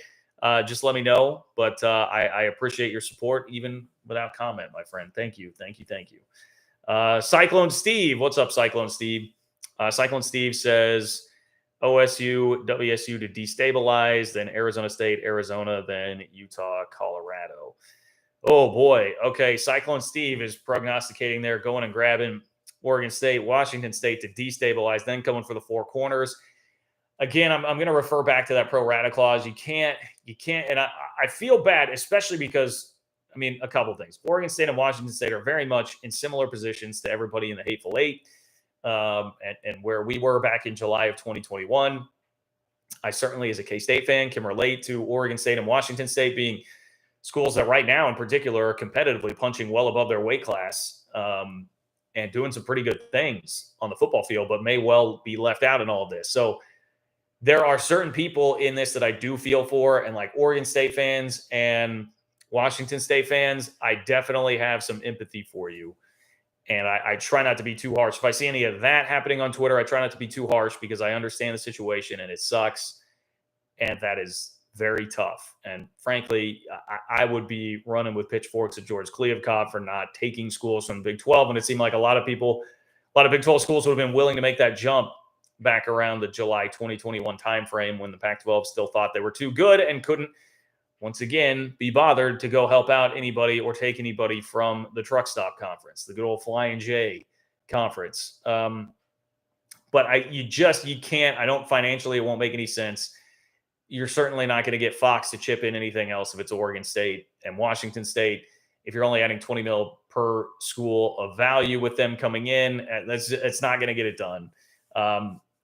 just let me know. But I appreciate your support, even without comment, my friend. Thank you. Cyclone Steve. What's up, Cyclone Steve? Cyclone Steve says OSU, WSU to destabilize, then Arizona State, Arizona, then Utah, Colorado. Oh, boy. Okay, Cyclone Steve is prognosticating there, going and grabbing Oregon State, Washington State to destabilize, then coming for the 4 corners. Again, I'm going to refer back to that pro rata clause. You can't, and I feel bad, especially because, I mean, a couple things. Oregon State and Washington State are very much in similar positions to everybody in the Hateful Eight, and where we were back in July of 2021. I certainly, as a K-State fan, can relate to Oregon State and Washington State being schools that right now in particular are competitively punching well above their weight class, and doing some pretty good things on the football field, but may well be left out in all of this. So there are certain people in this that I do feel for, and like Oregon State fans and Washington State fans, I definitely have some empathy for you. And I try not to be too harsh. If I see any of that happening on Twitter, I try not to be too harsh because I understand the situation and it sucks. And that is very tough. And frankly, I would be running with pitchforks at George Kliavkoff for not taking schools from the Big 12. And it seemed like a lot of Big 12 schools would have been willing to make that jump back around the July 2021 timeframe when the Pac-12 still thought they were too good and couldn't, once again, be bothered to go help out anybody or take anybody from the truck stop conference, the good old Flying J conference. But you can't, financially, it won't make any sense. You're certainly not going to get Fox to chip in anything else if it's Oregon State and Washington State. If you're only adding $20 million per school of value with them coming in, it's not going to get it done.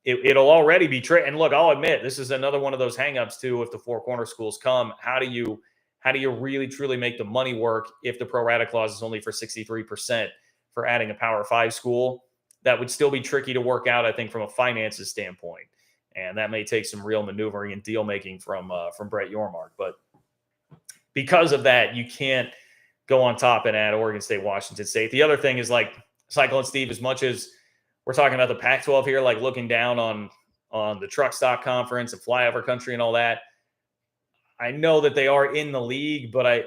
It'll already be and look, I'll admit this is another one of those hangups too. If the 4 corner schools come, how do you really truly make the money work if the pro rata clause is only for 63% for adding a Power 5 school? That would still be tricky to work out, I think, from a finances standpoint, and that may take some real maneuvering and deal making from Brett Yormark. But because of that, you can't go on top and add Oregon State, Washington State. The other thing is, like Cyclone Steve, as much as we're talking about the Pac-12 here, like looking down on the truck stop conference and flyover country and all that. I know that they are in the league, but I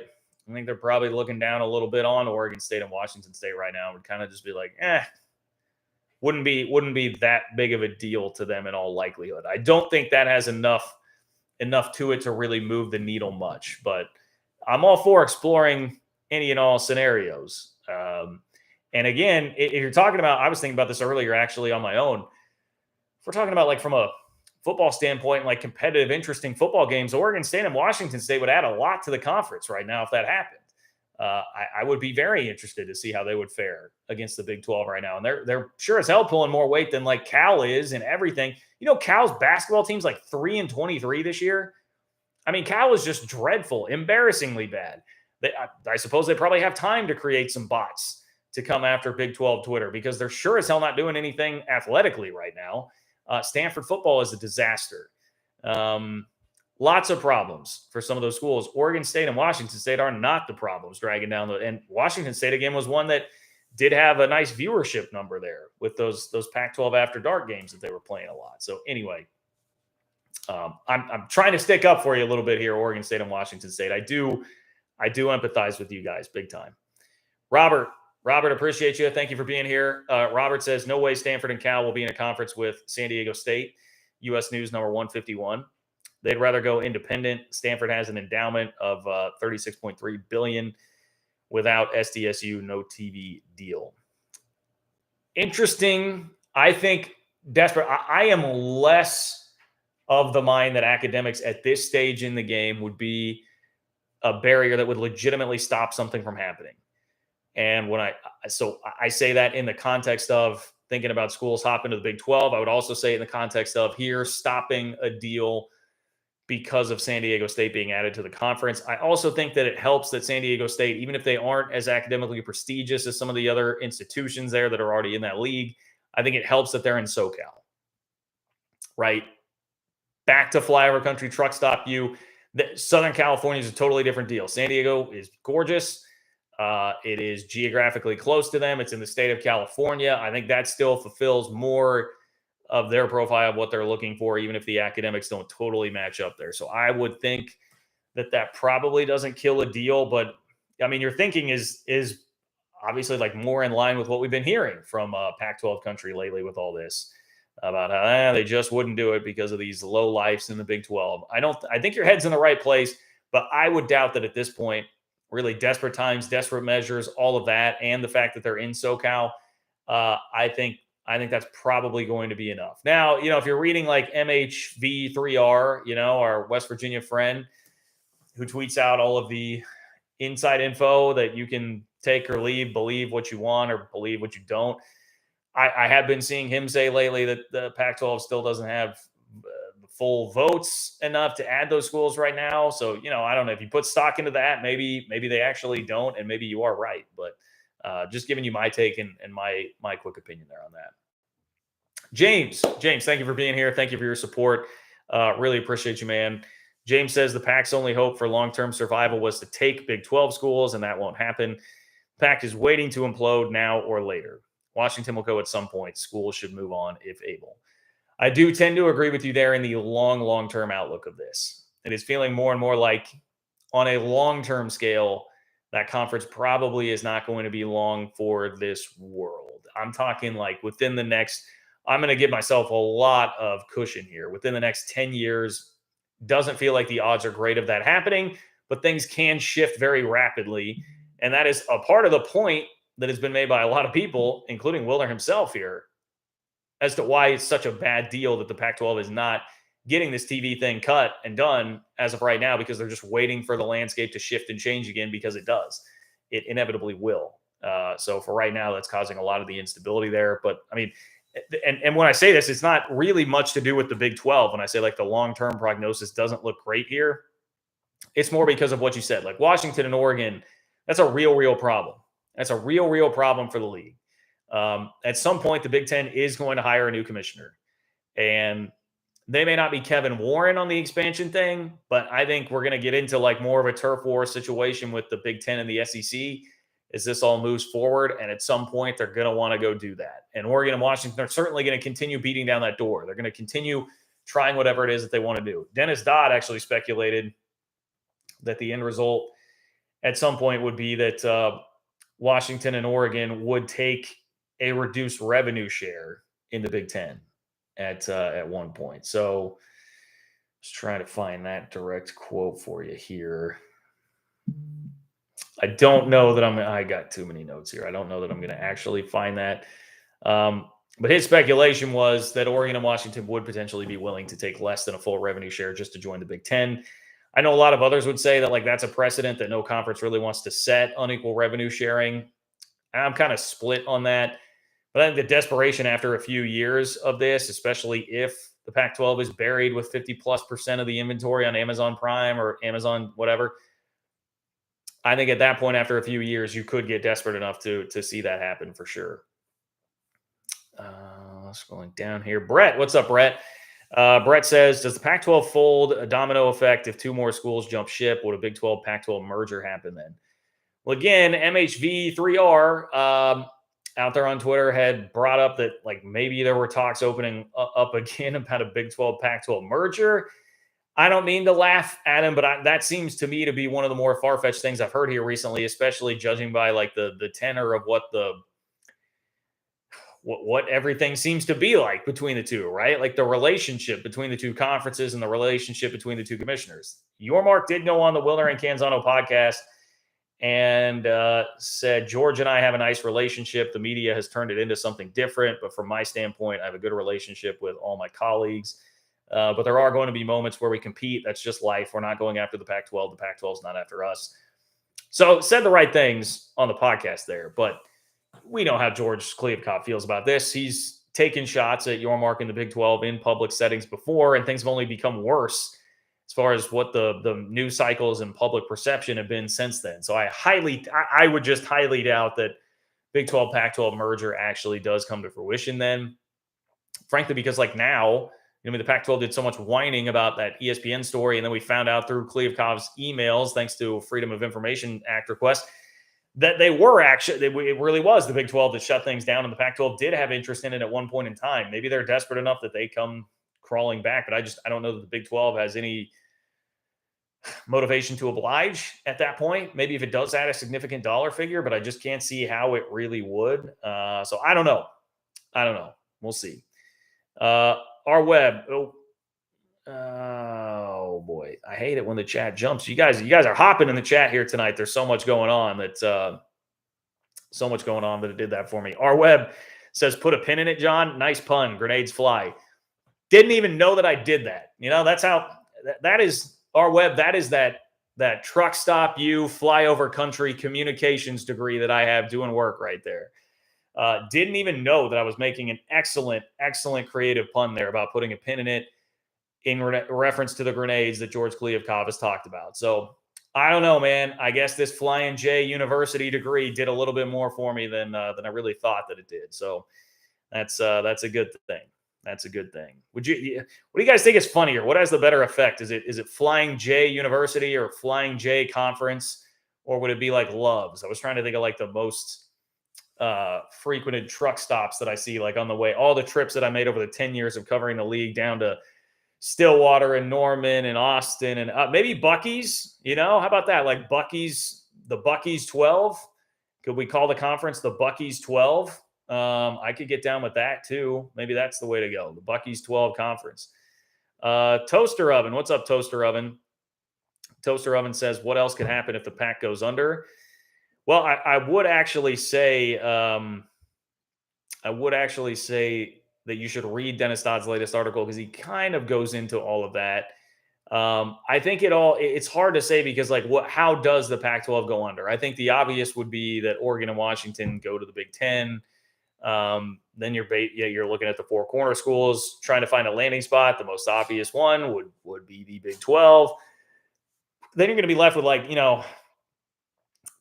think they're probably looking down a little bit on Oregon State and Washington State right now. It would kind of just be like, wouldn't be that big of a deal to them in all likelihood. I don't think that has enough to it to really move the needle much, but I'm all for exploring any and all scenarios. And again, if you're talking about, I was thinking about this earlier actually on my own. If we're talking about like from a football standpoint, like competitive, interesting football games, Oregon State and Washington State would add a lot to the conference right now if that happened. I would be very interested to see how they would fare against the Big 12 right now. And they're sure as hell pulling more weight than like Cal is and everything. You know, Cal's basketball team's like 3-23 this year. I mean, Cal is just dreadful, embarrassingly bad. I suppose they probably have time to create some bots to come after Big 12 Twitter because they're sure as hell not doing anything athletically right now. Stanford football is a disaster. Lots of problems for some of those schools. Oregon State and Washington State are not the problems dragging down and Washington State again was one that did have a nice viewership number there with those Pac-12 after dark games that they were playing a lot. So anyway, I'm trying to stick up for you a little bit here, Oregon State and Washington State. I do empathize with you guys big time. Robert, appreciate you. Thank you for being here. Robert says, no way Stanford and Cal will be in a conference with San Diego State. U.S. News number 151. They'd rather go independent. Stanford has an endowment of $36.3 billion without SDSU, no TV deal. Interesting. I think desperate. I am less of the mind that academics at this stage in the game would be a barrier that would legitimately stop something from happening. And when I say that in the context of thinking about schools hopping to the Big 12, I would also say in the context of here stopping a deal because of San Diego State being added to the conference. I also think that it helps that San Diego State, even if they aren't as academically prestigious as some of the other institutions there that are already in that league, I think it helps that they're in SoCal, right? Back to flyover country, truck stop view. Southern California is a totally different deal. San Diego is gorgeous. It is geographically close to them. It's in the state of California. I think that still fulfills more of their profile of what they're looking for, even if the academics don't totally match up there. So I would think that probably doesn't kill a deal. But I mean, your thinking is obviously like more in line with what we've been hearing from Pac-12 country lately with all this about how they just wouldn't do it because of these low lifes in the Big 12. I think your head's in the right place, but I would doubt that at this point, really desperate times, desperate measures, all of that, and the fact that they're in SoCal, I think that's probably going to be enough. Now, you know, if you're reading like MHV3R, you know, our West Virginia friend who tweets out all of the inside info that you can take or leave, believe what you want or believe what you don't. I have been seeing him say lately that the Pac-12 still doesn't have full votes enough to add those schools right now. So, you know, I don't know if you put stock into that, maybe they actually don't, and maybe you are right. But just giving you my take and my quick opinion there on that. James, thank you for being here. Thank you for your support. Really appreciate you, man. James says the Pac's only hope for long-term survival was to take Big 12 schools, and that won't happen. Pac is waiting to implode now or later. Washington will go at some point. Schools should move on if able. I do tend to agree with you there in the long-term outlook of this. It is feeling more and more like on a long-term scale, that conference probably is not going to be long for this world. I'm talking like within the next, I'm going to give myself a lot of cushion here. Within the next 10 years, doesn't feel like the odds are great of that happening, but things can shift very rapidly. And that is a part of the point that has been made by a lot of people, including Wilner himself here, as to why it's such a bad deal that the Pac-12 is not getting this TV thing cut and done as of right now, because they're just waiting for the landscape to shift and change again, because it does. It inevitably will. So for right now, that's causing a lot of the instability there. But I mean, and when I say this, it's not really much to do with the Big 12. When I say like the long-term prognosis doesn't look great here, it's more because of what you said. Like Washington and Oregon, that's a real problem. That's a real problem for the league. At some point, the Big Ten is going to hire a new commissioner. And they may not be Kevin Warren on the expansion thing, but I think we're going to get into like more of a turf war situation with the Big Ten and the SEC as this all moves forward. And at some point, they're going to want to go do that. And Oregon and Washington are certainly going to continue beating down that door. They're going to continue trying whatever it is that they want to do. Dennis Dodd actually speculated that the end result at some point would be that Washington and Oregon would take a reduced revenue share in the Big Ten at one point. So just trying to find that direct quote for you here. I don't know that I got too many notes here. I don't know that I'm going to actually find that. But his speculation was that Oregon and Washington would potentially be willing to take less than a full revenue share just to join the Big Ten. I know a lot of others would say that like that's a precedent that no conference really wants to set unequal revenue sharing. I'm kind of split on that. But I think the desperation after a few years of this, especially if the Pac-12 is buried with 50+% of the inventory on Amazon Prime or Amazon whatever, I think at that point, after a few years, you could get desperate enough to see that happen for sure. Scrolling down here. Brett, what's up, Brett? Brett says, does the Pac-12 fold a domino effect if two more schools jump ship? Would a Big 12 Pac-12 merger happen then? Well, again, MHV3R out there on Twitter had brought up that like maybe there were talks opening up again about a Big 12 Pac-12 merger. I don't mean to laugh at him, but that seems to me to be one of the more far-fetched things I've heard here recently, especially judging by like the tenor of what everything seems to be like between the two, right? Like the relationship between the two conferences and the relationship between the two commissioners. Yormark did go on the Wilner and Canzano podcast and said, George and I have a nice relationship. The media has turned it into something different. But from my standpoint, I have a good relationship with all my colleagues. But there are going to be moments where we compete. That's just life. We're not going after the Pac-12. The Pac-12 is not after us. So said the right things on the podcast there. But we know how George Kliavkoff feels about this. He's taken shots at Yormark in the Big 12 in public settings before, and things have only become worse as far as what the news cycles and public perception have been since then. So I would just highly doubt that Big 12 Pac-12 merger actually does come to fruition then. Frankly, because like now, the Pac-12 did so much whining about that ESPN story, and then we found out through Kliavkoff's emails, thanks to Freedom of Information Act request, that it really was the Big 12 that shut things down, and the Pac-12 did have interest in it at one point in time. Maybe they're desperate enough that they come crawling back, but I don't know that the Big 12 has any motivation to oblige at that point. Maybe if it does add a significant dollar figure, but I just can't see how it really would. So I don't know. We'll see. Our web. Oh boy, I hate it when the chat jumps. You guys are hopping in the chat here tonight. There's so much going on that it did that for me. Our web says, "Put a pin in it, John. Nice pun. Grenades fly." Didn't even know that I did that. That's how that is. Our web. That is that truck stop flyover country communications degree that I have doing work right there. Didn't even know that I was making an excellent creative pun there about putting a pin in it in reference to the grenades that George Kliavkoff has talked about. So I don't know, man. I guess this Flying J University degree did a little bit more for me than I really thought that it did. So that's a good thing. That's a good thing. What do you guys think is funnier? What has the better effect? Is it Flying J University or Flying J Conference, or would it be like Loves? I was trying to think of like the most frequented truck stops that I see like on the way. All the trips that I made over the 10 years of covering the league down to Stillwater and Norman and Austin and maybe Buc-ee's. How about that? Like Buc-ee's, the Buc-ee's 12. Could we call the conference the Buc-ee's 12? I could get down with that too. Maybe that's the way to go. The Buc-ee's 12 conference. Toaster Oven. What's up, Toaster Oven? Toaster Oven says, what else could happen if the Pac goes under? Well, I would actually say that you should read Dennis Dodd's latest article because he kind of goes into all of that. I think it's hard to say because how does the Pac-12 go under? I think the obvious would be that Oregon and Washington go to the Big Ten. Then you're looking at the four corner schools trying to find a landing spot. The most obvious one would be the Big 12. Then you're going to be left with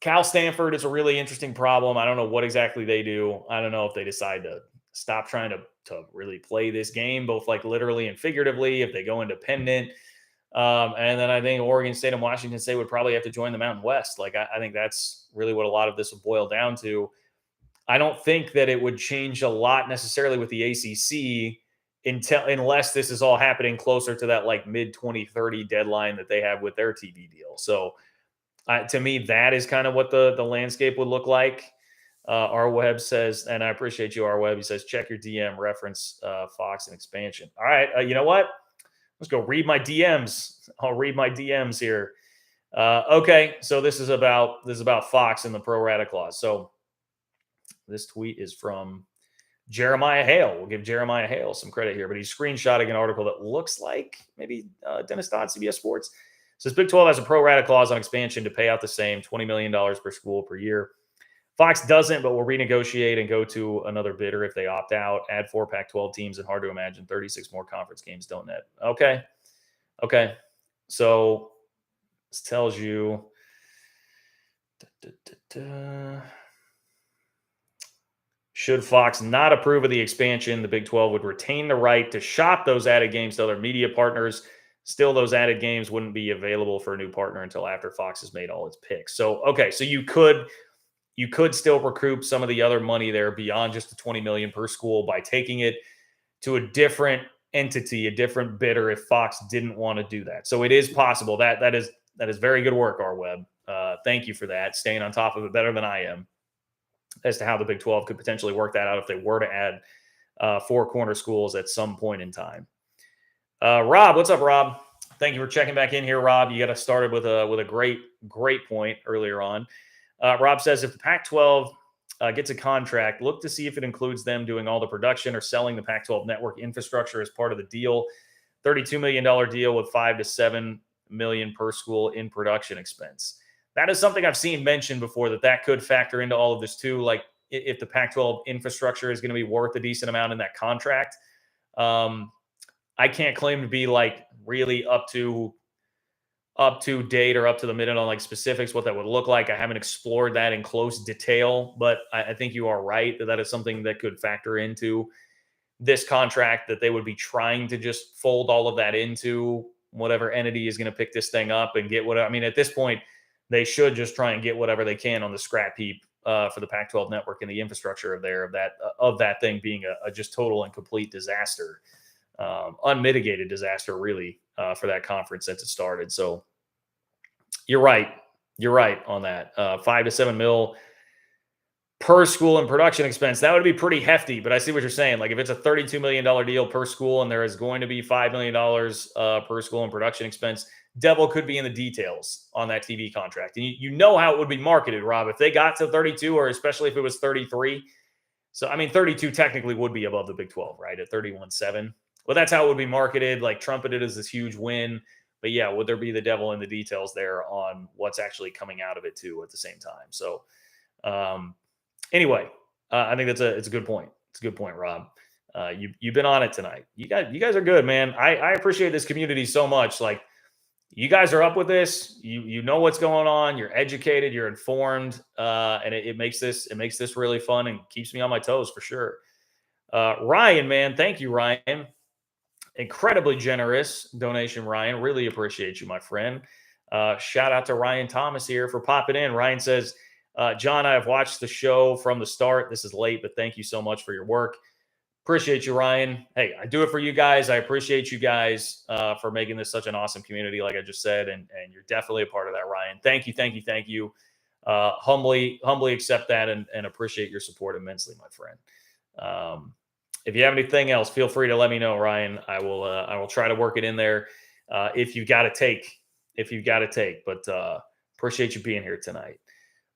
Cal Stanford is a really interesting problem. I don't know what exactly they do. I don't know if they decide to stop trying to really play this game, both literally and figuratively, if they go independent. And then I think Oregon State and Washington State would probably have to join the Mountain West. I think that's really what a lot of this would boil down to. I don't think that it would change a lot necessarily with the ACC unless this is all happening closer to that mid-2030 deadline that they have with their TV deal. So to me, that is kind of what the landscape would look like. R Web says, and I appreciate you, R Web. He says, check your DM, reference Fox and expansion. All right, you know what? Let's go read my DMs. I'll read my DMs here. Okay, so this is about Fox and the pro rata clause. So this tweet is from Jeremiah Hale. We'll give Jeremiah Hale some credit here, but he's screenshotting an article that looks like maybe Dennis Dodd, CBS Sports. It says Big 12 has a pro rata clause on expansion to pay out the same $20 million per school per year. Fox doesn't, but will renegotiate and go to another bidder if they opt out. Add 4 Pac-12 teams, and hard to imagine 36 more conference games don't net. Okay. So this tells you. Should Fox not approve of the expansion, the Big 12 would retain the right to shop those added games to other media partners. Still, those added games wouldn't be available for a new partner until after Fox has made all its picks. So, okay, so you could still recoup some of the other money there beyond just the $20 million per school by taking it to a different entity, a different bidder, if Fox didn't want to do that. So it is possible. That is very good work, R Web. Thank you for that. Staying on top of it better than I am as to how the Big 12 could potentially work that out if they were to add 4 corner schools at some point in time. Rob, what's up, Rob? Thank you for checking back in here, Rob. You got us started with a great point earlier on. Rob says, if the Pac-12 gets a contract, look to see if it includes them doing all the production or selling the Pac-12 network infrastructure as part of the deal. $32 million deal with $5 to $7 million per school in production expense. That is something I've seen mentioned before, that could factor into all of this too. Like if the Pac-12 infrastructure is going to be worth a decent amount in that contract. I can't claim to be like really up to date or up to the minute on like specifics, what that would look like. I haven't explored that in close detail, but I think you are right that is something that could factor into this contract, that they would be trying to just fold all of that into whatever entity is going to pick this thing up and get what, I mean, at this point, they should just try and get whatever they can on the scrap heap for the Pac-12 network and the infrastructure of that thing being a just total and complete disaster, unmitigated disaster, really, for that conference since it started. So you're right on that. 5 to 7 mil per school in production expense. That would be pretty hefty, but I see what you're saying. Like if it's a $32 million deal per school and there is going to be $5 million per school in production expense, devil could be in the details on that TV contract. And you know how it would be marketed, Rob, if they got to 32, or especially if it was 33. So, I mean, 32 technically would be above the Big 12, right? At 31-7. Well, that's how it would be marketed, like trumpeted as this huge win. But yeah, would there be the devil in the details there on what's actually coming out of it too at the same time? So anyway, I think it's a good point. It's a good point, Rob. You've been on it tonight. You guys are good, man. I appreciate this community so much. Like, you guys are up with this. You know what's going on. You're educated. You're informed, and it makes this really fun and keeps me on my toes for sure. Ryan, man, thank you, Ryan. Incredibly generous donation, Ryan. Really appreciate you, my friend. Shout out to Ryan Thomas here for popping in. Ryan says, John, I have watched the show from the start. This is late, but thank you so much for your work. Appreciate you, Ryan. Hey, I do it for you guys. I appreciate you guys for making this such an awesome community, like I just said, and you're definitely a part of that, Ryan. Thank you. Humbly accept that and appreciate your support immensely, my friend. If you have anything else, feel free to let me know, Ryan. I will try to work it in there if you've got to take. But appreciate you being here tonight.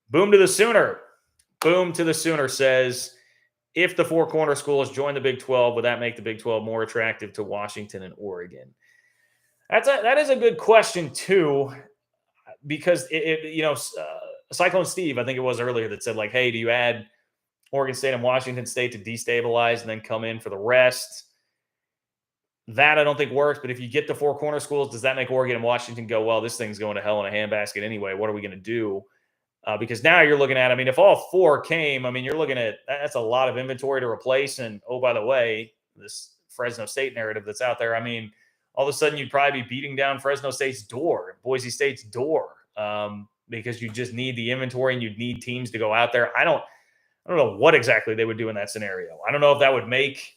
Boom to the Sooner says, if the 4 corner schools join the Big 12, would that make the Big 12 more attractive to Washington and Oregon? That is a good question too, because Cyclone Steve, I think it was earlier, that said like, hey, do you add Oregon State and Washington State to destabilize and then come in for the rest? That I don't think works. But if you get the 4 corner schools, does that make Oregon and Washington go, well, this thing's going to hell in a handbasket anyway? What are we going to do? Because now you're looking at, I mean, if all 4 came, I mean, you're looking at, that's a lot of inventory to replace. And oh, by the way, this Fresno State narrative that's out there, I mean, all of a sudden you'd probably be beating down Fresno State's door, Boise State's door, because you just need the inventory and you'd need teams to go out there. I don't know what exactly they would do in that scenario. I don't know if that would make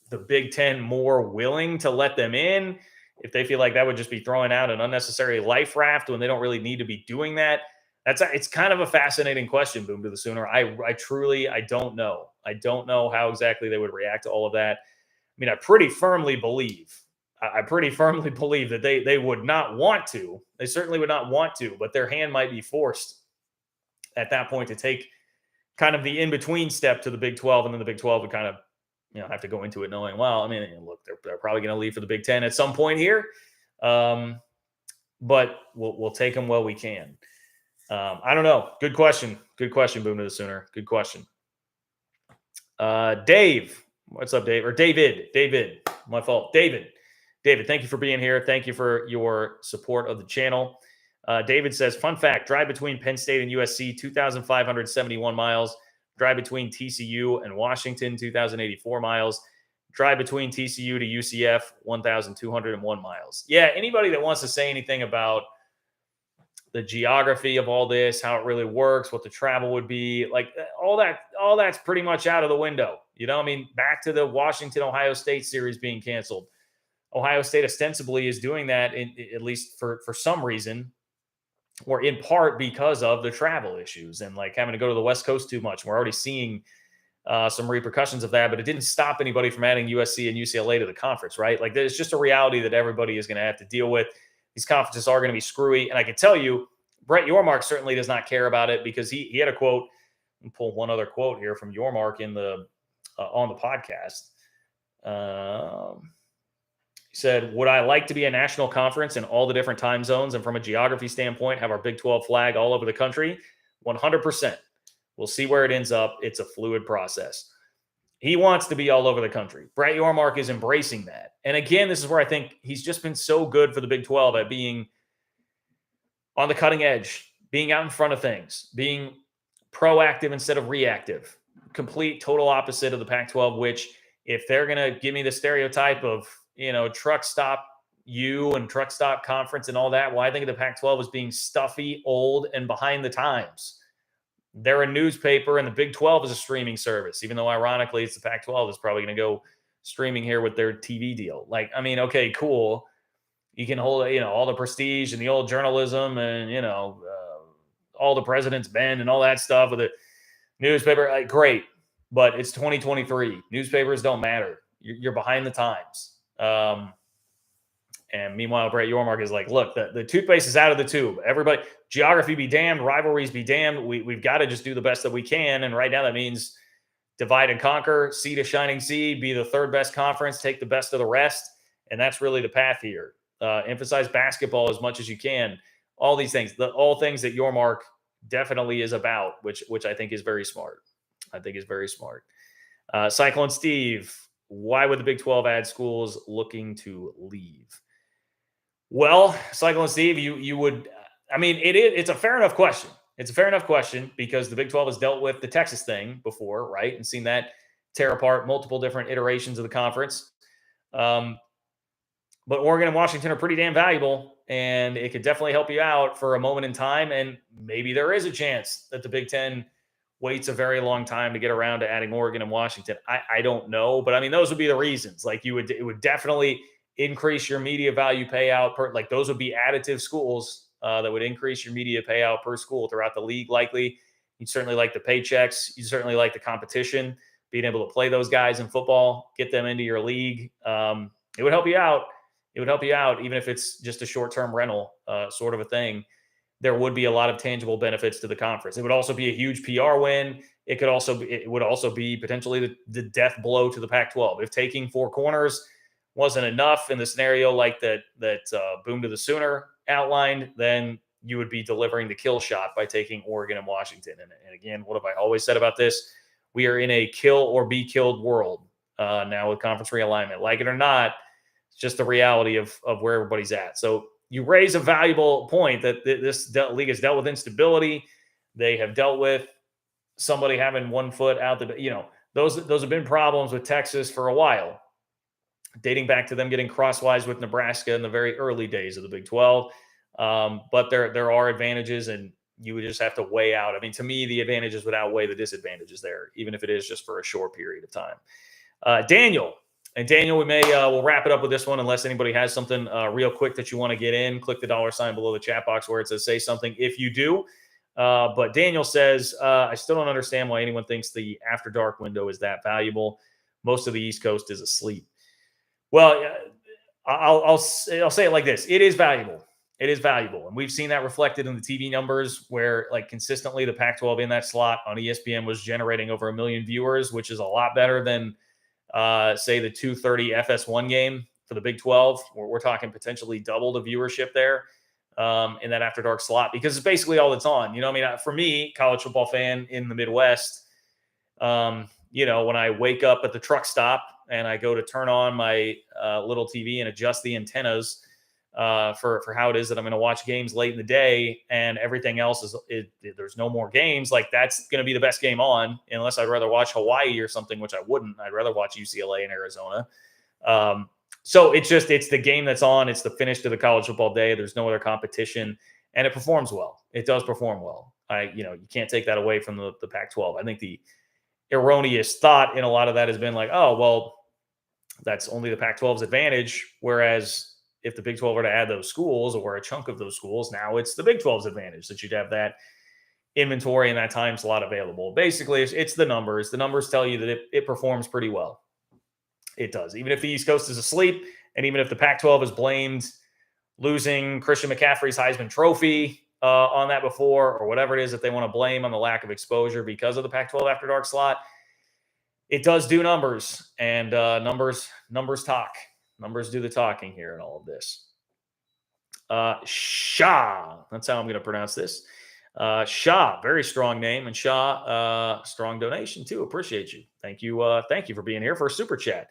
the Big Ten more willing to let them in, if they feel like that would just be throwing out an unnecessary life raft when they don't really need to be doing that. It's kind of a fascinating question, Boom to the Sooner. I truly, I don't know. I don't know how exactly they would react to all of that. I mean, I pretty firmly believe that they would not want to. They certainly would not want to, but their hand might be forced at that point to take kind of the in-between step to the Big 12, and then the Big 12 would kind of, have to go into it knowing, well, I mean, look, they're probably going to leave for the Big 10 at some point here. But we'll take them while we can. I don't know. Good question. Good question, Boom to the Sooner. Good question. Dave. What's up, Dave? Or David. My fault. David, thank you for being here. Thank you for your support of the channel. David says, fun fact, drive between Penn State and USC, 2,571 miles. Drive between TCU and Washington, 2,084 miles. Drive between TCU to UCF, 1,201 miles. Yeah, anybody that wants to say anything about the geography of all this, how it really works, what the travel would be, like all that's pretty much out of the window. I mean, back to the Washington-Ohio State series being canceled. Ohio State ostensibly is doing that, at least for some reason, or in part because of the travel issues and like having to go to the West Coast too much. We're already seeing some repercussions of that, but it didn't stop anybody from adding USC and UCLA to the conference, right? Like there's just a reality that everybody is going to have to deal with. These conferences are going to be screwy. And I can tell you, Brett Yormark certainly does not care about it, because he had a quote, and pull one other quote here from Yormark in the on the podcast. He said, would I like to be a national conference in all the different time zones and from a geography standpoint have our Big 12 flag all over the country? 100%. We'll see where it ends up. It's a fluid process. He wants to be all over the country. Brett Yormark is embracing that. And again, this is where I think he's just been so good for the Big 12 at being on the cutting edge, being out in front of things, being proactive instead of reactive. Complete total opposite of the Pac-12, which if they're going to give me the stereotype of, truck stop and truck stop conference and all that, well, I think of the Pac-12 as being stuffy, old, and behind the times. They're a newspaper, and the Big 12 is a streaming service, even though ironically it's the Pac-12 that's probably going to go streaming here with their TV deal. Like, I mean, okay, cool. You can hold, all the prestige and the old journalism and, all the president's bend and all that stuff with the newspaper. Like, great. But it's 2023. Newspapers don't matter. You're behind the times. And meanwhile, Brett Yormark is like, look, the toothpaste is out of the tube. Everybody, geography be damned, rivalries be damned. We've got to just do the best that we can. And right now that means divide and conquer, sea to shining sea, be the third best conference, take the best of the rest. And that's really the path here. Emphasize basketball as much as you can. All these things, all things that Yormark definitely is about, which I think is very smart. Cyclone Steve, why would the Big 12 add schools looking to leave? Well, Cyclone Steve, you would, I mean, it's a fair enough question. It's a fair enough question because the Big 12 has dealt with the Texas thing before, right? And seen that tear apart multiple different iterations of the conference. But Oregon and Washington are pretty damn valuable, and it could definitely help you out for a moment in time. And maybe there is a chance that the Big 10 waits a very long time to get around to adding Oregon and Washington. I don't know, but I mean, those would be the reasons. Like it would definitely increase your media value payout like those would be additive schools that would increase your media payout per school throughout the league. Likely, you'd certainly like the paychecks. You certainly like the competition, being able to play those guys in football, get them into your league. It would help you out. It would help you out, even if it's just a short-term rental sort of a thing. There would be a lot of tangible benefits to the conference. It would also be a huge PR win. It would also be potentially the death blow to the Pac-12. If taking four corners wasn't enough in the scenario like that Boom to the Sooner outlined, then you would be delivering the kill shot by taking Oregon and Washington. And again, what have I always said about this? We are in a kill or be killed world now with conference realignment. Like it or not, it's just the reality of where everybody's at. So you raise a valuable point that this league has dealt with instability. They have dealt with somebody having 1 foot out those have been problems with Texas for a while, dating back to them getting crosswise with Nebraska in the very early days of the Big 12. But there are advantages, and you would just have to weigh out. I mean, to me, the advantages would outweigh the disadvantages there, even if it is just for a short period of time. Daniel, we'll wrap it up with this one unless anybody has something real quick that you want to get in. Click the $ below the chat box where it says say something. If you do, But Daniel says, I still don't understand why anyone thinks the after dark window is that valuable. Most of the East Coast is asleep. Well, I'll say it like this: it is valuable. It is valuable, and we've seen that reflected in the TV numbers, where like consistently the Pac-12 in that slot on ESPN was generating over 1 million viewers, which is a lot better than say the 2:30 FS1 game for the Big 12, where we're talking potentially double the viewership there in that after dark slot, because it's basically all that's on. You know, I mean, for me, college football fan in the Midwest, you know, when I wake up at the truck stop and I go to turn on my little TV and adjust the antennas for how it is that I'm going to watch games late in the day, and everything else there's no more games. Like, that's going to be the best game on, unless I'd rather watch Hawaii or something, which I wouldn't. I'd rather watch UCLA and Arizona. So it's the game that's on. It's the finish to the college football day. There's no other competition, and it performs well. It does perform well. You can't take that away from the Pac-12. I think the erroneous thought in a lot of that has been like, oh, well, that's only the Pac-12's advantage. Whereas if the Big 12 were to add those schools, or a chunk of those schools, now it's the Big 12's advantage that you'd have that inventory and that time slot available. Basically, it's the numbers. The numbers tell you that it performs pretty well. It does. Even if the East Coast is asleep, and even if the Pac-12 has blamed losing Christian McCaffrey's Heisman Trophy on that before, or whatever it is that they want to blame on the lack of exposure because of the Pac-12 After Dark slot, it does do numbers, and numbers talk. Numbers do the talking here in all of this. Shah, that's how I'm going to pronounce this. Shah, very strong name, and Shah, strong donation too. Appreciate you. Thank you. Thank you for being here for a super chat.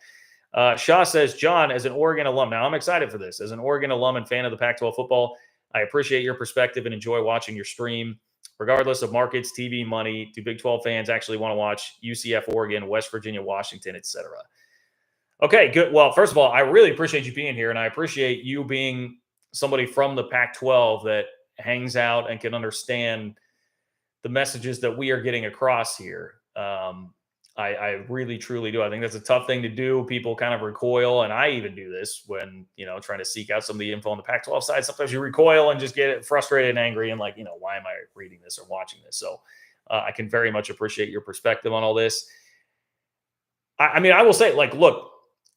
Shah says, John, as an Oregon alum, now I'm excited for this. As an Oregon alum and fan of the Pac-12 football, I appreciate your perspective and enjoy watching your stream. Regardless of markets, TV, money, do Big 12 fans actually want to watch UCF, Oregon, West Virginia, Washington, etc.? Okay, good. Well, first of all, I really appreciate you being here, and I appreciate you being somebody from the Pac-12 that hangs out and can understand the messages that we are getting across here. I really, truly do. I think that's a tough thing to do. People kind of recoil, and I even do this when, trying to seek out some of the info on the Pac-12 side. Sometimes you recoil and just get frustrated and angry and like, why am I reading this or watching this? So I can very much appreciate your perspective on all this. I mean, I will say, like, look,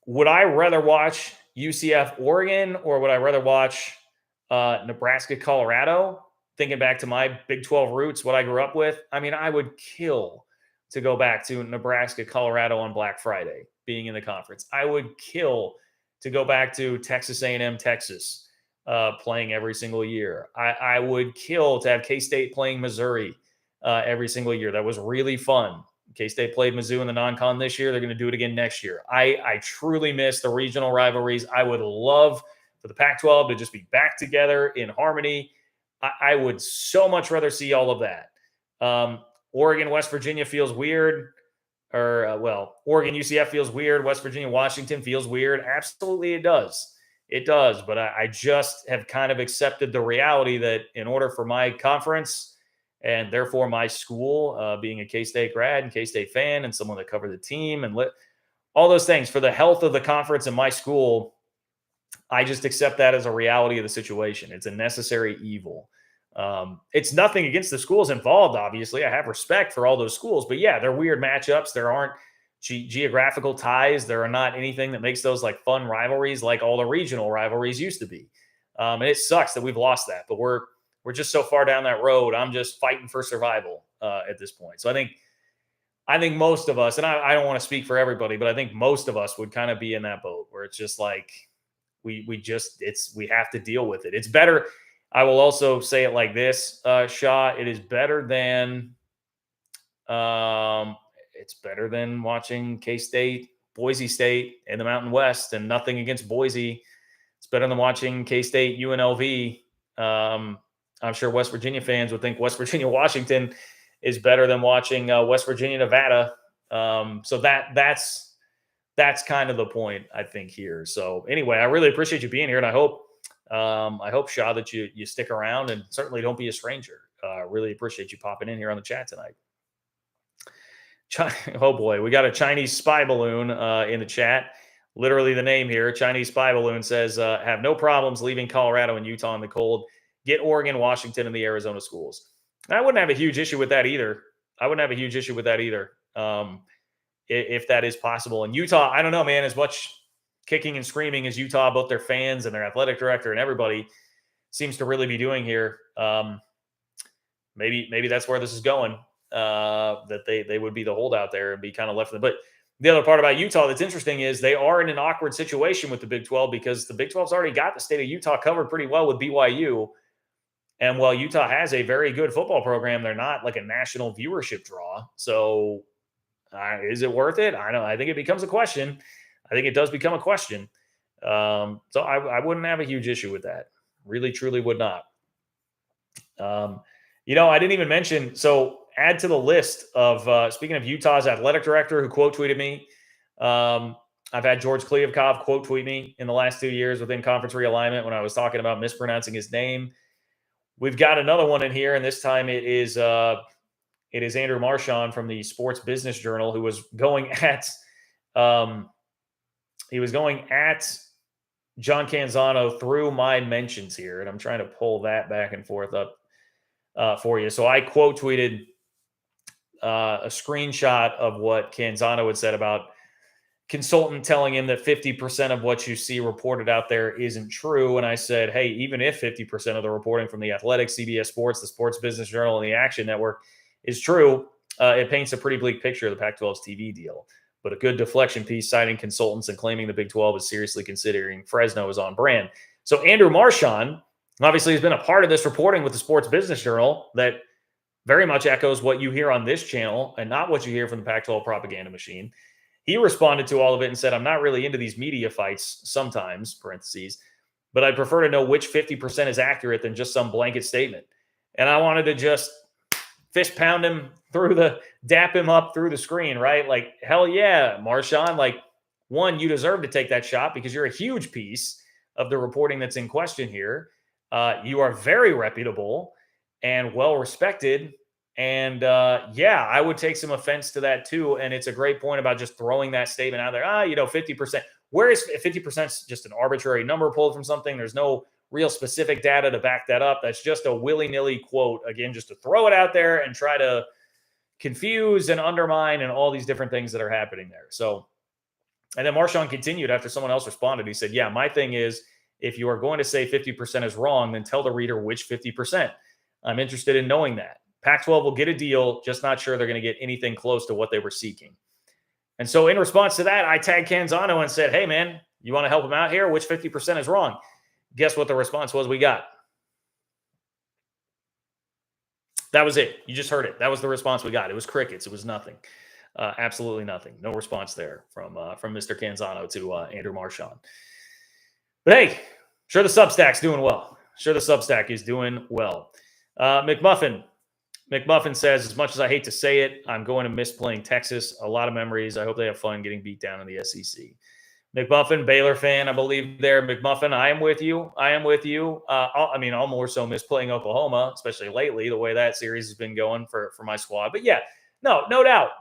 would I rather watch UCF, Oregon, or would I rather watch Nebraska, Colorado? Thinking back to my Big 12 roots, what I grew up with, I mean, I would kill to go back to Nebraska, Colorado on Black Friday, being in the conference. I would kill to go back to Texas A&M, Texas, playing every single year. I would kill to have K-State playing Missouri every single year. That was really fun. K-State played Mizzou in the non-con this year. They're going to do it again next year. I truly miss the regional rivalries. I would love for the Pac-12 to just be back together in harmony. I would so much rather see all of that. Oregon, West Virginia feels weird. Oregon, UCF feels weird. West Virginia, Washington feels weird. Absolutely, it does. It does. But I just have kind of accepted the reality that in order for my conference and therefore my school, being a K-State grad and K-State fan and someone that covered the team and all those things, for the health of the conference and my school, I just accept that as a reality of the situation. It's a necessary evil. It's nothing against the schools involved, obviously. I have respect for all those schools. But yeah, they're weird matchups. There aren't geographical ties. There are not anything that makes those like fun rivalries like all the regional rivalries used to be. And it sucks that we've lost that. But we're just so far down that road. I'm just fighting for survival at this point. So I think most of us, and I don't want to speak for everybody, but I think most of us would kind of be in that boat where it's just like we have to deal with it. It's better. I will also say it like this, Shaw. It is better than watching K-State, Boise State in the Mountain West, and nothing against Boise. It's better than watching K-State, UNLV. I'm sure West Virginia fans would think West Virginia, Washington is better than watching West Virginia, Nevada. So that's kind of the point, I think, here. So anyway, I really appreciate you being here, and I hope Shaw that you stick around, and certainly don't be a stranger. Really appreciate you popping in here on the chat tonight. Oh boy, we got a Chinese spy balloon in the chat. Literally the name here, Chinese spy balloon says, have no problems leaving Colorado and Utah in the cold. Get Oregon, Washington, and the Arizona schools. I wouldn't have a huge issue with that either. I wouldn't have a huge issue with that either. If that is possible. And Utah, I don't know, man, as much kicking and screaming as Utah, both their fans and their athletic director and everybody seems to really be doing here. Maybe that's where this is going. That they would be the holdout there and be kind of left. But the other part about Utah that's interesting is they are in an awkward situation with the Big 12 because the Big 12's already got the state of Utah covered pretty well with BYU. And while Utah has a very good football program, they're not like a national viewership draw. So is it worth it? I don't know. I think it becomes a question. I think it does become a question. So I wouldn't have a huge issue with that. Really, truly would not. I didn't even mention, so add to the list of, speaking of Utah's athletic director who quote tweeted me. I've had George Kliavkov quote tweet me in the last 2 years within conference realignment when I was talking about mispronouncing his name. We've got another one in here, and this time it is Andrew Marchand from the Sports Business Journal who was going at John Canzano through my mentions here, and I'm trying to pull that back and forth up for you. So I quote tweeted a screenshot of what Canzano had said about consultant telling him that 50% of what you see reported out there isn't true. And I said, hey, even if 50% of the reporting from the Athletic, CBS Sports, the Sports Business Journal, and the Action Network is true, it paints a pretty bleak picture of the Pac-12's TV deal. But a good deflection piece citing consultants and claiming the Big 12 is seriously considering Fresno is on brand. So Andrew Marchand obviously has been a part of this reporting with the Sports Business Journal that very much echoes what you hear on this channel and not what you hear from the Pac-12 propaganda machine. He responded to all of it and said, I'm not really into these media fights sometimes, parentheses, but I prefer to know which 50% is accurate than just some blanket statement. And I wanted to just fist pound him dap him up through the screen, right? Like, hell yeah, Marchand. Like, one, you deserve to take that shot because you're a huge piece of the reporting that's in question here. You are very reputable and well-respected. And I would take some offense to that too. And it's a great point about just throwing that statement out there. 50%. Where is 50% just an arbitrary number pulled from something? There's no real specific data to back that up. That's just a willy-nilly quote, again, just to throw it out there and try to confuse and undermine and all these different things that are happening there. So, and then Marchand continued after someone else responded. He said, yeah, my thing is, if you are going to say 50% is wrong, then tell the reader which 50%. I'm interested in knowing that. Pac-12 will get a deal, just not sure they're going to get anything close to what they were seeking. And so in response to that, I tagged Canzano and said, hey, man, you want to help him out here? Which 50% is wrong? Guess what the response was we got? That was it. You just heard it. That was the response we got. It was crickets. It was nothing. Absolutely nothing. No response there from Mr. Canzano to Andrew Marchand. But hey, sure the Substack's doing well. Sure the Substack is doing well. McMuffin says, as much as I hate to say it, I'm going to miss playing Texas. A lot of memories. I hope they have fun getting beat down in the SEC. McMuffin, Baylor fan, I believe there. McMuffin, I am with you. I'll more so miss playing Oklahoma, especially lately, the way that series has been going for my squad. But yeah, no doubt.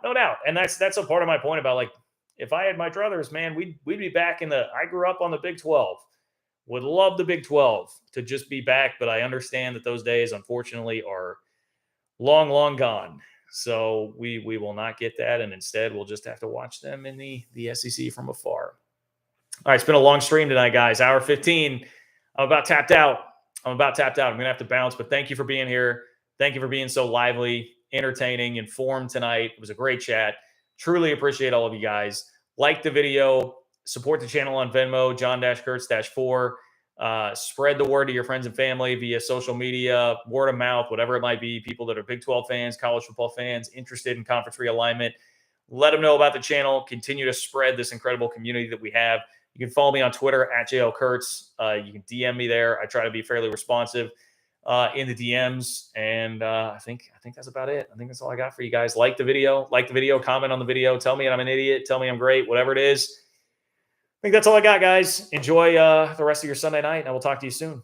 And that's a part of my point about, like, if I had my druthers, man, we'd be back I grew up on the Big 12. Would love the Big 12 to just be back, but I understand that those days, unfortunately, are long, long gone. So we will not get that, and instead we'll just have to watch them in the SEC from afar. All right, it's been a long stream tonight, guys. Hour 15. I'm about tapped out. I'm going to have to bounce, but thank you for being here. Thank you for being so lively, entertaining, informed tonight. It was a great chat. Truly appreciate all of you guys. Like the video. Support the channel on Venmo, John-Kurtz-4. Spread the word to your friends and family via social media, word of mouth, whatever it might be. People that are Big 12 fans, college football fans, interested in conference realignment. Let them know about the channel. Continue to spread this incredible community that we have. You can follow me on Twitter at JLKurtz. You can DM me there. I try to be fairly responsive in the DMs. And I think that's about it. I think that's all I got for you guys. Like the video, comment on the video. Tell me I'm an idiot. Tell me I'm great, whatever it is. I think that's all I got, guys. Enjoy the rest of your Sunday night, and I will talk to you soon.